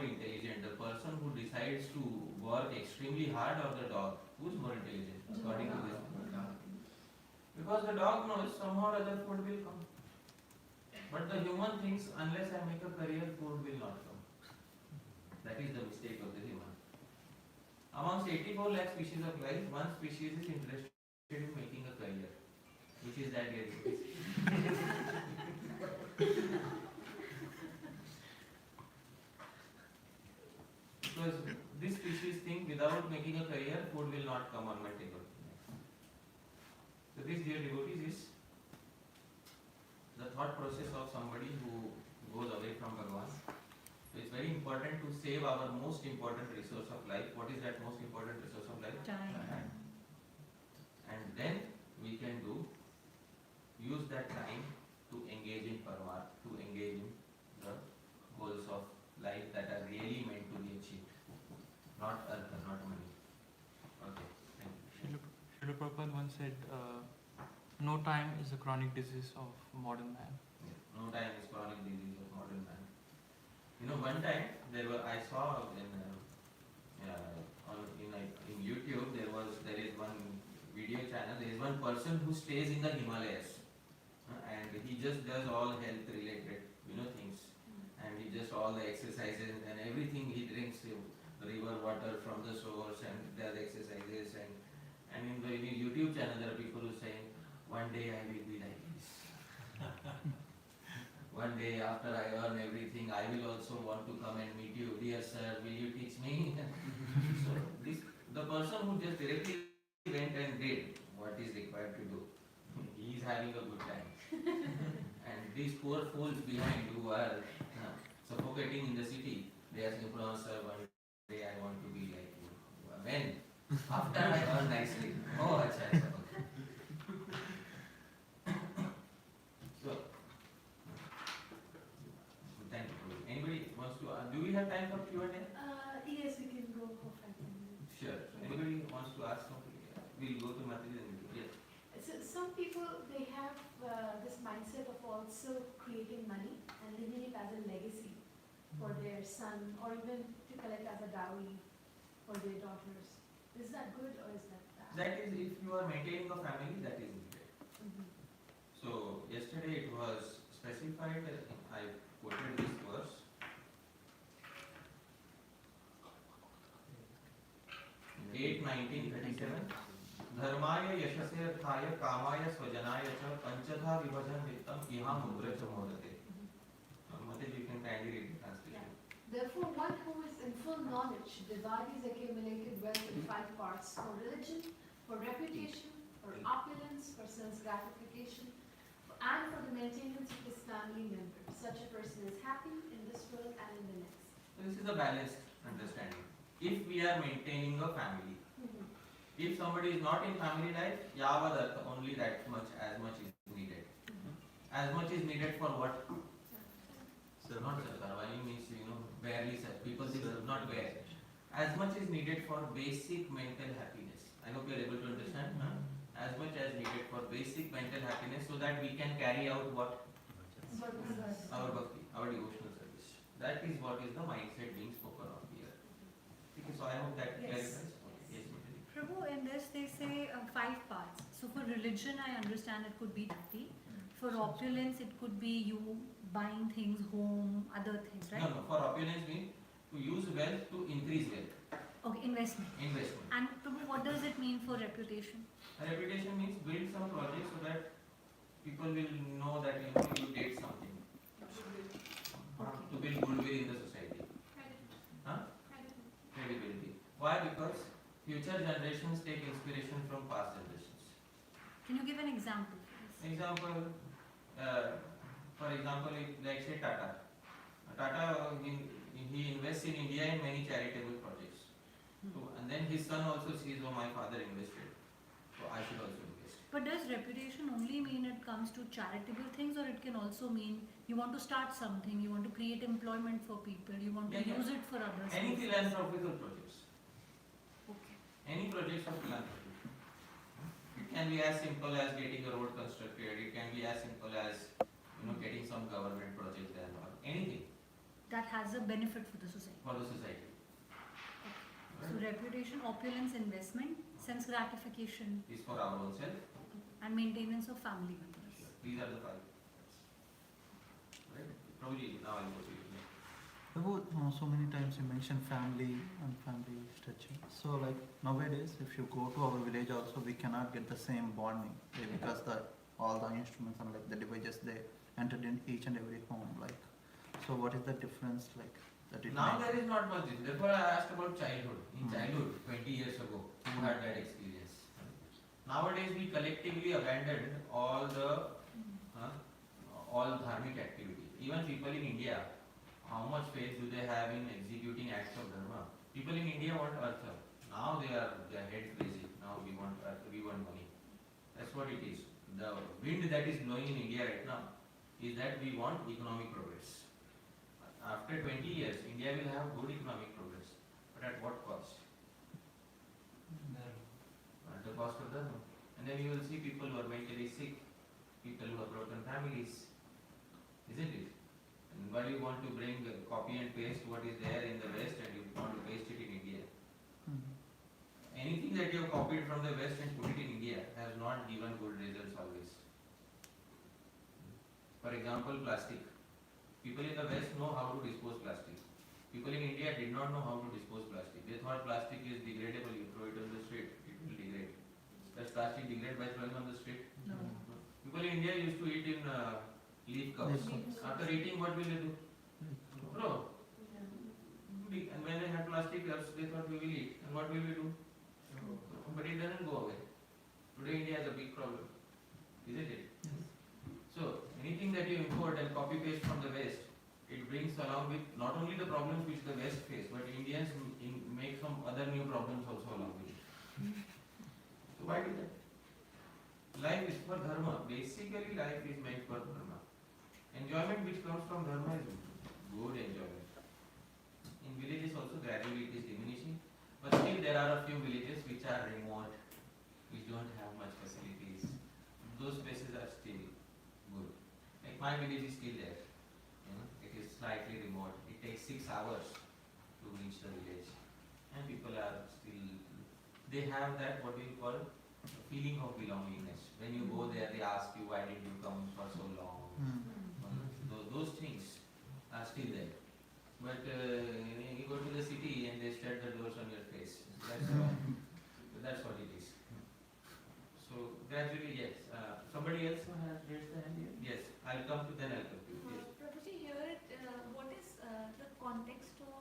intelligent? The person who decides to work extremely hard, or the dog? Who is more intelligent according to this? Because the dog knows somehow or other food will come. But the human thinks unless I make a career, food will not come. That is the mistake of the human. Amongst 84 lakh species of life, one species is interested in making a career, which is that here. Because this species think without making a career, food will not come on my table. So this, dear devotees, is the thought process of somebody who goes away from Bhagavan. So it's very important to save our most important resource of life. What is that most important resource of life? Time. And then we can use that time to engage in parmat, to engage in the goals of life that are really meant to be achieved. Not earth, not money. Okay, thank you. Srila Prabhupada once said, no time is a chronic disease of modern man. Yeah, no time is chronic disease of modern man. You know, one time I saw in YouTube there is one video channel. There is one person who stays in the Himalayas, and he just does all health related things, and he just all the exercises and everything. He drinks river water from the source and does exercises, and in the YouTube channel there are people who saying, one day I will be like this. One day after I earn everything, I will also want to come and meet you. Dear sir, will you teach me? So the person who just directly went and did what is required to do, he is having a good time. And these poor fools behind who are suffocating in the city, they are saying, no sir, one day I want to be like you. When? After I earn nicely. Oh, acha, acha. So, thank you. Anybody wants to, do we have time for Q&A? Yes, we can go for 5 minutes. Sure. Anybody wants to ask something? We'll go to Mataji and we'll yes. So some people, they have this mindset of also creating money and leaving it as a legacy for their son, or even to collect as a dowry for their daughters. Is that good or is that bad? That is, if you are maintaining a family, that is needed. So yesterday it was specified, I quoted this verse. 8:19:37. Dharmaya yashase arthaya kamaya swajanaaya cha panchadha vibhajan vittam iham ugra cha modate. Mataji, you can kindly read the translation. Therefore, one who is in full knowledge divides his accumulated wealth in 5 parts: for religion, for reputation, for opulence, for sense gratification, and for the maintenance of his family members. Such a person is happy in this world and in the next. So this is a balanced understanding. If we are maintaining a family, if somebody is not in family life, yavad artha, only that much, as much is needed. As much is needed for what? So not sarkarvani means, barely such. People think not bare. As much is needed for basic mental happiness. I hope you are able to understand. Huh? As much as needed for basic mental happiness, so that we can carry out what our bhakti, our devotional service. That is what is the mindset being spoken of here. Okay, so I hope that Yes. clarifies. Yes, Mutali. Prabhu, in this they say 5 parts. So for religion, I understand it could be bhakti. For opulence, it could be you buying things, home, other things, right? No, for opulence means to use wealth to increase wealth. Okay, investment. Investment. And Prabhu, what does it mean for reputation? Reputation means build some project so that people will know that you did something. To build goodwill in the society. Huh? Credibility. Why? Because future generations take inspiration from past generations. Can you give an example, please? Example, for example, like say Tata. Tata, he invests in India in many charitable projects. So, and then his son also sees, oh, my father invested, so I should also invest. But does reputation only mean it comes to charitable things, or it can also mean you want to start something, you want to create employment for people, you want to use it for others? Any philanthropical projects. Okay. Any projects of philanthropy. It can be as simple as getting a road constructed, it can be as simple as getting some government project done, or anything That has a benefit for the society. for the society. So reputation, opulence, investment, sense gratification, Is for our own self. and maintenance of family members. These are the 5. Right? Prabhuji, now I'll go to you. Prabhu, so many times you mentioned family and family structure. So like nowadays, if you go to our village also, we cannot get the same bonding because all the instruments and like the devices they entered in each and every home. Like, so what is the difference like that it Now makes? there is not much. Therefore, I asked about childhood. In childhood, 20 years ago, who had that experience? Nowadays, we collectively abandoned all dharmic activity. Even people in India, how much faith do they have in executing acts of dharma? People in India want artha. Now they are head crazy. Now we want artha, we want money. That's what it is. The wind that is blowing in India right now is that we want economic progress. After 20 years, India will have good economic progress. But at what cost? At the cost of dharma. And then you will see people who are mentally sick, people who have broken families, isn't it? And why you want to bring copy and paste what is there in the West and you want to paste it in India? Anything that you have copied from the West and put it in India has not given good results always. For example, plastic. People in the West know how to dispose plastic. People in India did not know how to dispose plastic. They thought plastic is degradable, you throw it on the street, it will degrade. Does plastic degrade by throwing on the street? No. People in India used to eat in leaf cups. After eating, what will they do? Throw. And when they had plastic cups, they thought we will eat. And what will we do? But it doesn't go away. Today India has a big problem. Isn't it? So, anything that you import and copy paste from the West, it brings along with not only the problems which the West face, but Indians make some other new problems also along with it. So why do that? Life is for dharma. Basically, life is meant for dharma. Enjoyment which comes from dharma is good enjoyment. In villages also gradually it is diminishing, but still there are a few villages which are remote, which don't have much facilities. Those places are still good. Like my village is still there. It is slightly remote. It takes 6 hours to reach the village, and people are still. They have that what we call feeling of belongingness. When you go there, they ask you why did you come for so long. Those things are still there. But you go to the city and they shut the doors on your face. That's what it is. So gradually, yes. Somebody else has raised the hand here? Yes. I'll come to then I'll come to you. Yes. Prabhuji, here what is the context of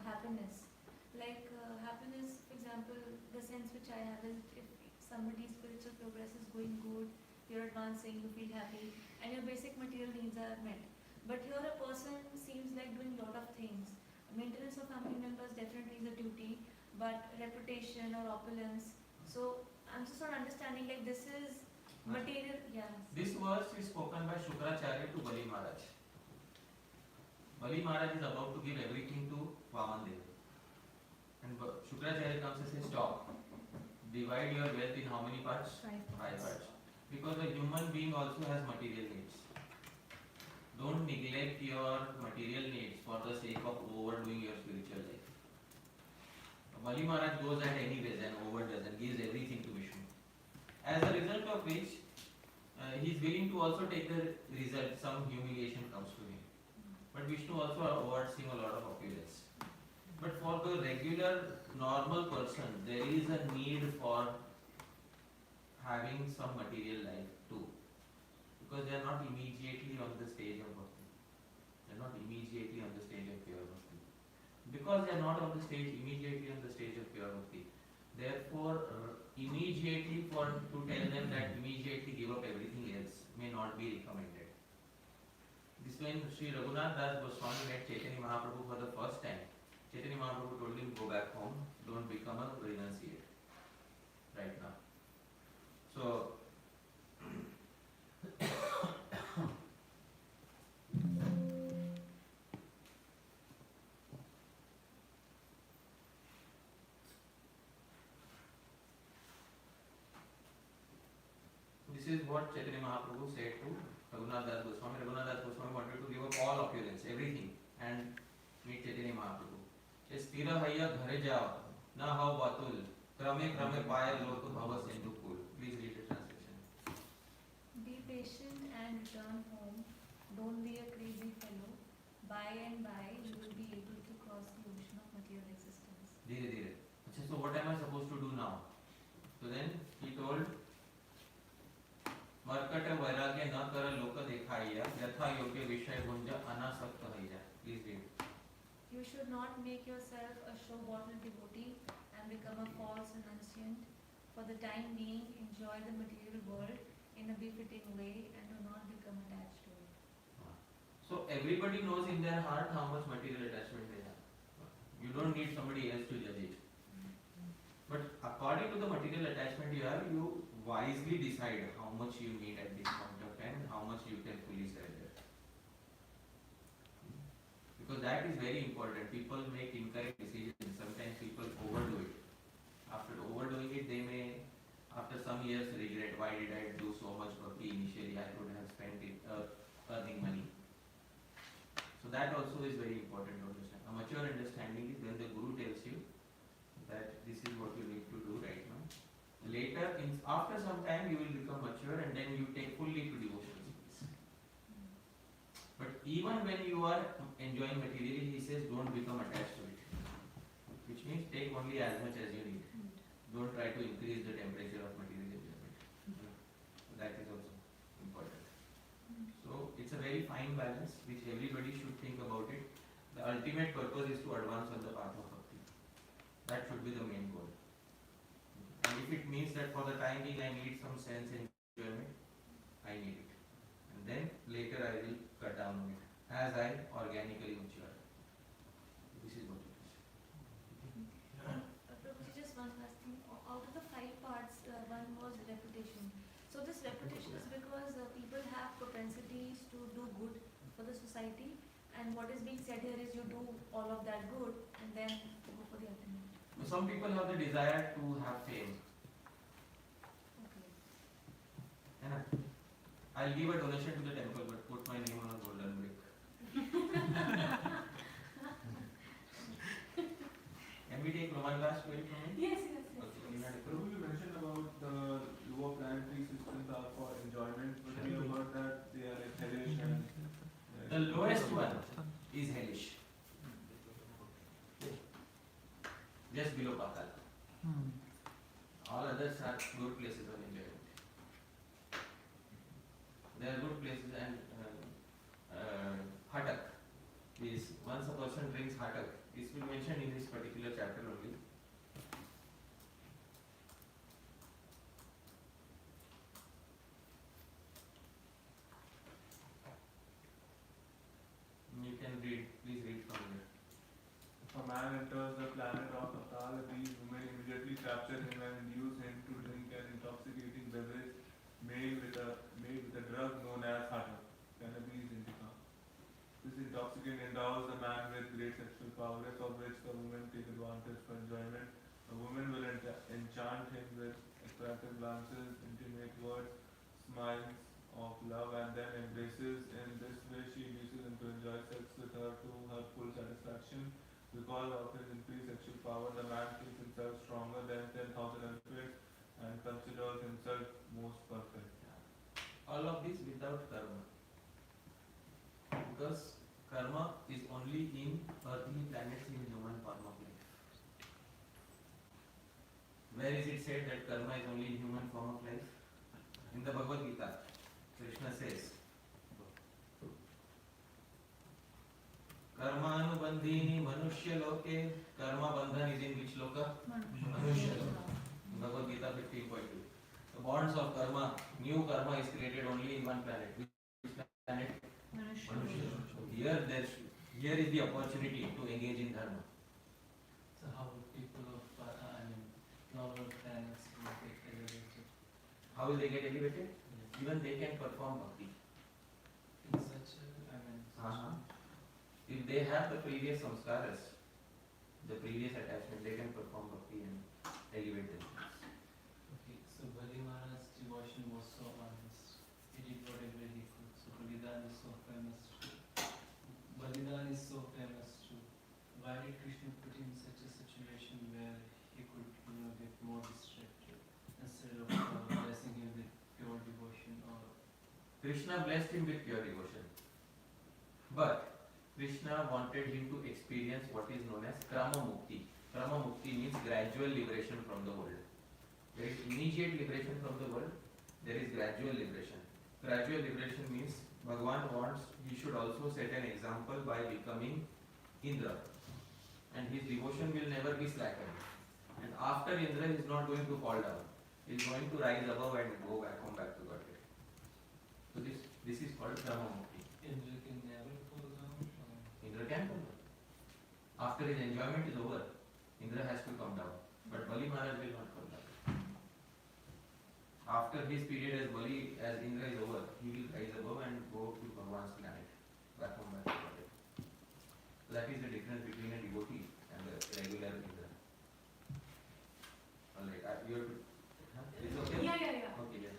happiness? Like happiness, for example, the sense which I have is if somebody's spiritual progress is going good, you're advancing, you feel happy, and your basic material needs are met. But here a person seems like doing a lot of things. Maintenance of family members definitely is a duty, but reputation or opulence. So I'm just not understanding, like this is material, yeah. This verse is spoken by Shukracharya to Bali Maharaj. Bali Maharaj is about to give everything to Vaman Deva. And Shukracharya comes and says, stop. Divide your wealth in how many parts? Five parts. Because a human being also has material needs. Don't neglect your material needs for the sake of overdoing your spiritual life. Bali Maharaj goes at anyways and overdoes and gives everything to Vishnu. As a result of which, he is willing to also take the result, some humiliation comes to him. But Vishnu also awards him a lot of opulence. But for the regular, normal person, there is a need for having some material life too. Because they are not immediately on the stage of bhakti. They are not immediately on the stage of pure bhakti. Because they are not on the stage, immediately on the stage of pure bhakti. Therefore, immediately to tell them that immediately give up everything else may not be recommended. This when Sri Raghunath Das Goswami met Chaitanya Mahaprabhu for the first time. Chaitanya Mahaprabhu told him, go back home, don't become a renunciate right now. So, this is what Chaitanya Mahaprabhu said to Raghunath Das Goswami. Raghunath Das Goswami wanted to give up all opulence, everything, and meet Chaitanya Mahaprabhu. Stira haiya ghare jao, na hao batul, krame krame paya lotu bhava sindhu kul. Please read the translation. Be patient and return home. Don't be a crazy fellow. By and by, you will be able to cross the ocean of material existence. Dheere dheere. So what am I supposed to do now? So then he told, मर्कट वैराग्य न कर लोक देखाइया यथा योग्य विषय गुंज अनासक्त हइया. Please read. You should not make yourself a show bottle devotee and become a false renunciant. For the time being, enjoy the material world in a befitting way and do not become attached to it. So everybody knows in their heart how much material attachment they have. You don't need somebody else to judge it. But according to the material attachment you have, you wisely decide how much you need at this point of time and how much you can fully surrender. Because that is very important. People make incorrect decisions. Sometimes people overdo it. After overdoing it, they may, after some years, regret. Why did I do so much bhakti initially? I could have spent it earning money. So that also is very important to understand. A mature understanding is when the Guru tells you that this is what you need to do right now. Later, after some time, you will become mature and then you take fully to devotional service. But even when you are enjoying materially, he says don't become attached to it. Which means take only as much as you need. Don't try to increase the temperature of material enjoyment. That is also important. So it's a very fine balance which everybody should think about it. The ultimate purpose is to advance on the path of bhakti. That should be the main goal. And if it means that for the time being I need some sense enjoyment, I need it. And then later I will cut down on it as I organically mature. This is what it is. Prabhuji, just one last thing. Out of the 5 parts, one was reputation. So this reputation is because people have propensities to do good for the society, and what is being said here is you do all of that good and then go for the ultimate. Some people have the desire to have fame. Okay. And I'll give a donation to the temple but put my name on a golden brick. Can we take one last query from me? Yes. Okay, you had a Prabhu, you mentioned about the lower planetary systems are for enjoyment, but we have heard that they are like hellish and The lowest one is hellish. Just below Patal. All others are good places of enjoyment. They are good places, and Hatak is, once a person drinks Hatak, this will mention in this particular chapter only. You can read, please read from here. if a man enters the planet of Patal, these women immediately capture him and induce him to drink an intoxicating beverage made with a drug known as Hata, cannabis indica. This intoxicant endowed progress of which the women take advantage for enjoyment. The woman will enchant him with attractive glances, intimate words, smiles of love, and then embraces. In this way, she induces him to enjoy sex with her to her full satisfaction. Because of his increased sexual power, the man feels himself stronger than 10,000 elephants and considers himself most perfect. All of this without karma. Because karma is only in earthly planets in human form of life. Where is it said that karma is only in human form of life? In the Bhagavad Gita, Krishna says, Karmanubandhini manushya loke. Karma bandhan is in which loka? Manushya loka. Bhagavad Gita 15.2. The bonds of karma, new karma is created only in one planet. Which planet? Manushya. So here is the opportunity to engage in dharma. So how would people of, normal planets will get elevated? How will they get elevated? Yes. Even they can perform bhakti. In such a, If they have the previous samskaras, the previous attachment, they can perform bhakti and elevate themselves. okay, so Bali Maharaj's devotion was so honest. He did whatever he could. So Balidan is so famous too. Balidan is so famous too. Why did Krishna put him in such a situation where he could, get more distracted instead of blessing him with pure devotion or Krishna blessed him with pure devotion. But Krishna wanted him to experience what is known as Krama Mukti. Krama Mukti means gradual liberation from the world. There is immediate liberation from the world, there is gradual liberation. Gradual liberation means Bhagavan wants he should also set an example by becoming Indra. And his devotion will never be slackened. And after Indra, he is not going to fall down. He is going to rise above and go back, come back to Godhead. So this is called Krama Mukti. Indra can never fall down? Or Indra can come down. After his enjoyment is over, Indra has to come down. But Bali Maharaj will not come down. After his period as Indra is over, he will rise above and go to Bhagavan's planet. Back home, back to Godhead. So that is the difference between a devotee and a regular Indra. Alright, you have to. Is it okay? Yeah. Okay, yes.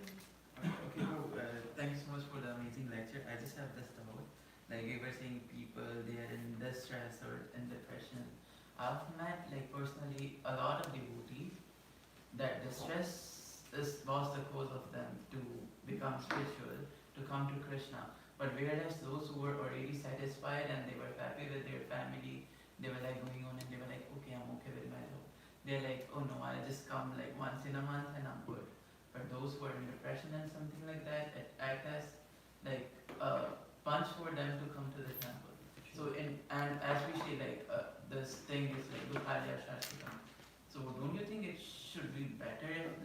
Okay, bro, thank you so much for the amazing lecture. I just have this doubt. Like you were saying people, they are in distress or in depression. I've met personally a lot of devotees that distress was the cause of them to become spiritual, to come to Krishna. But whereas those who were already satisfied and they were happy with their family, they were going on and they were okay, I'm okay with my job. They're oh no, I'll just come once in a month and I'm good. But those who are in depression and something like that, it act as a punch for them to come to the temple. So and as we say this thing is Dukhalya Shastikam. So don't you think it should be better if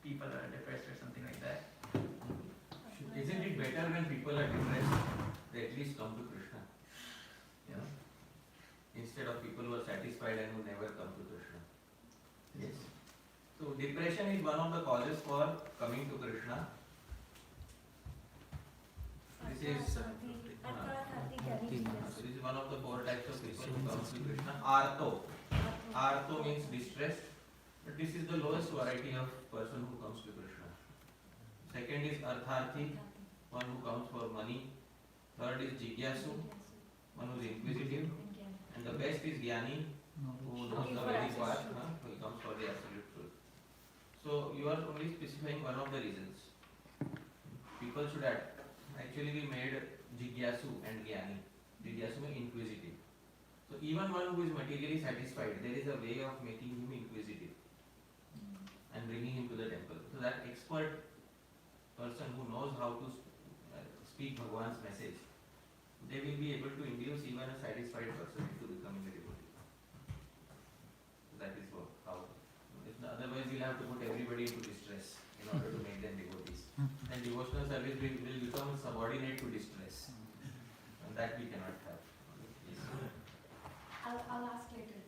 people are depressed or something like that? Isn't it better when people are depressed, they at least come to Krishna? Yeah. Instead of people who are satisfied and who never come to Krishna. Yes. So depression is one of the causes for coming to Krishna. This is one of the 4 types of people who come to Krishna. Arto means distressed, but this is the lowest variety of person who comes to Krishna. Second is Artharthi, one who comes for money. Third is Jigyasu, one who is inquisitive. And the best is Jnani, who knows the very path, who comes for the absolute truth. So you are only specifying one of the reasons. People should actually be made Jigyasu and Jnani. Jigyasu means inquisitive. So even one who is materially satisfied, there is a way of making him inquisitive and bringing him to the temple. So that expert person who knows how to speak Bhagavan's message, they will be able to induce even a satisfied person into becoming a devotee. So that is how. Otherwise, you'll have to put everybody into distress in order to make them devotees. And devotional service will become subordinate to distress. And that we cannot have. Yes. I'll ask later.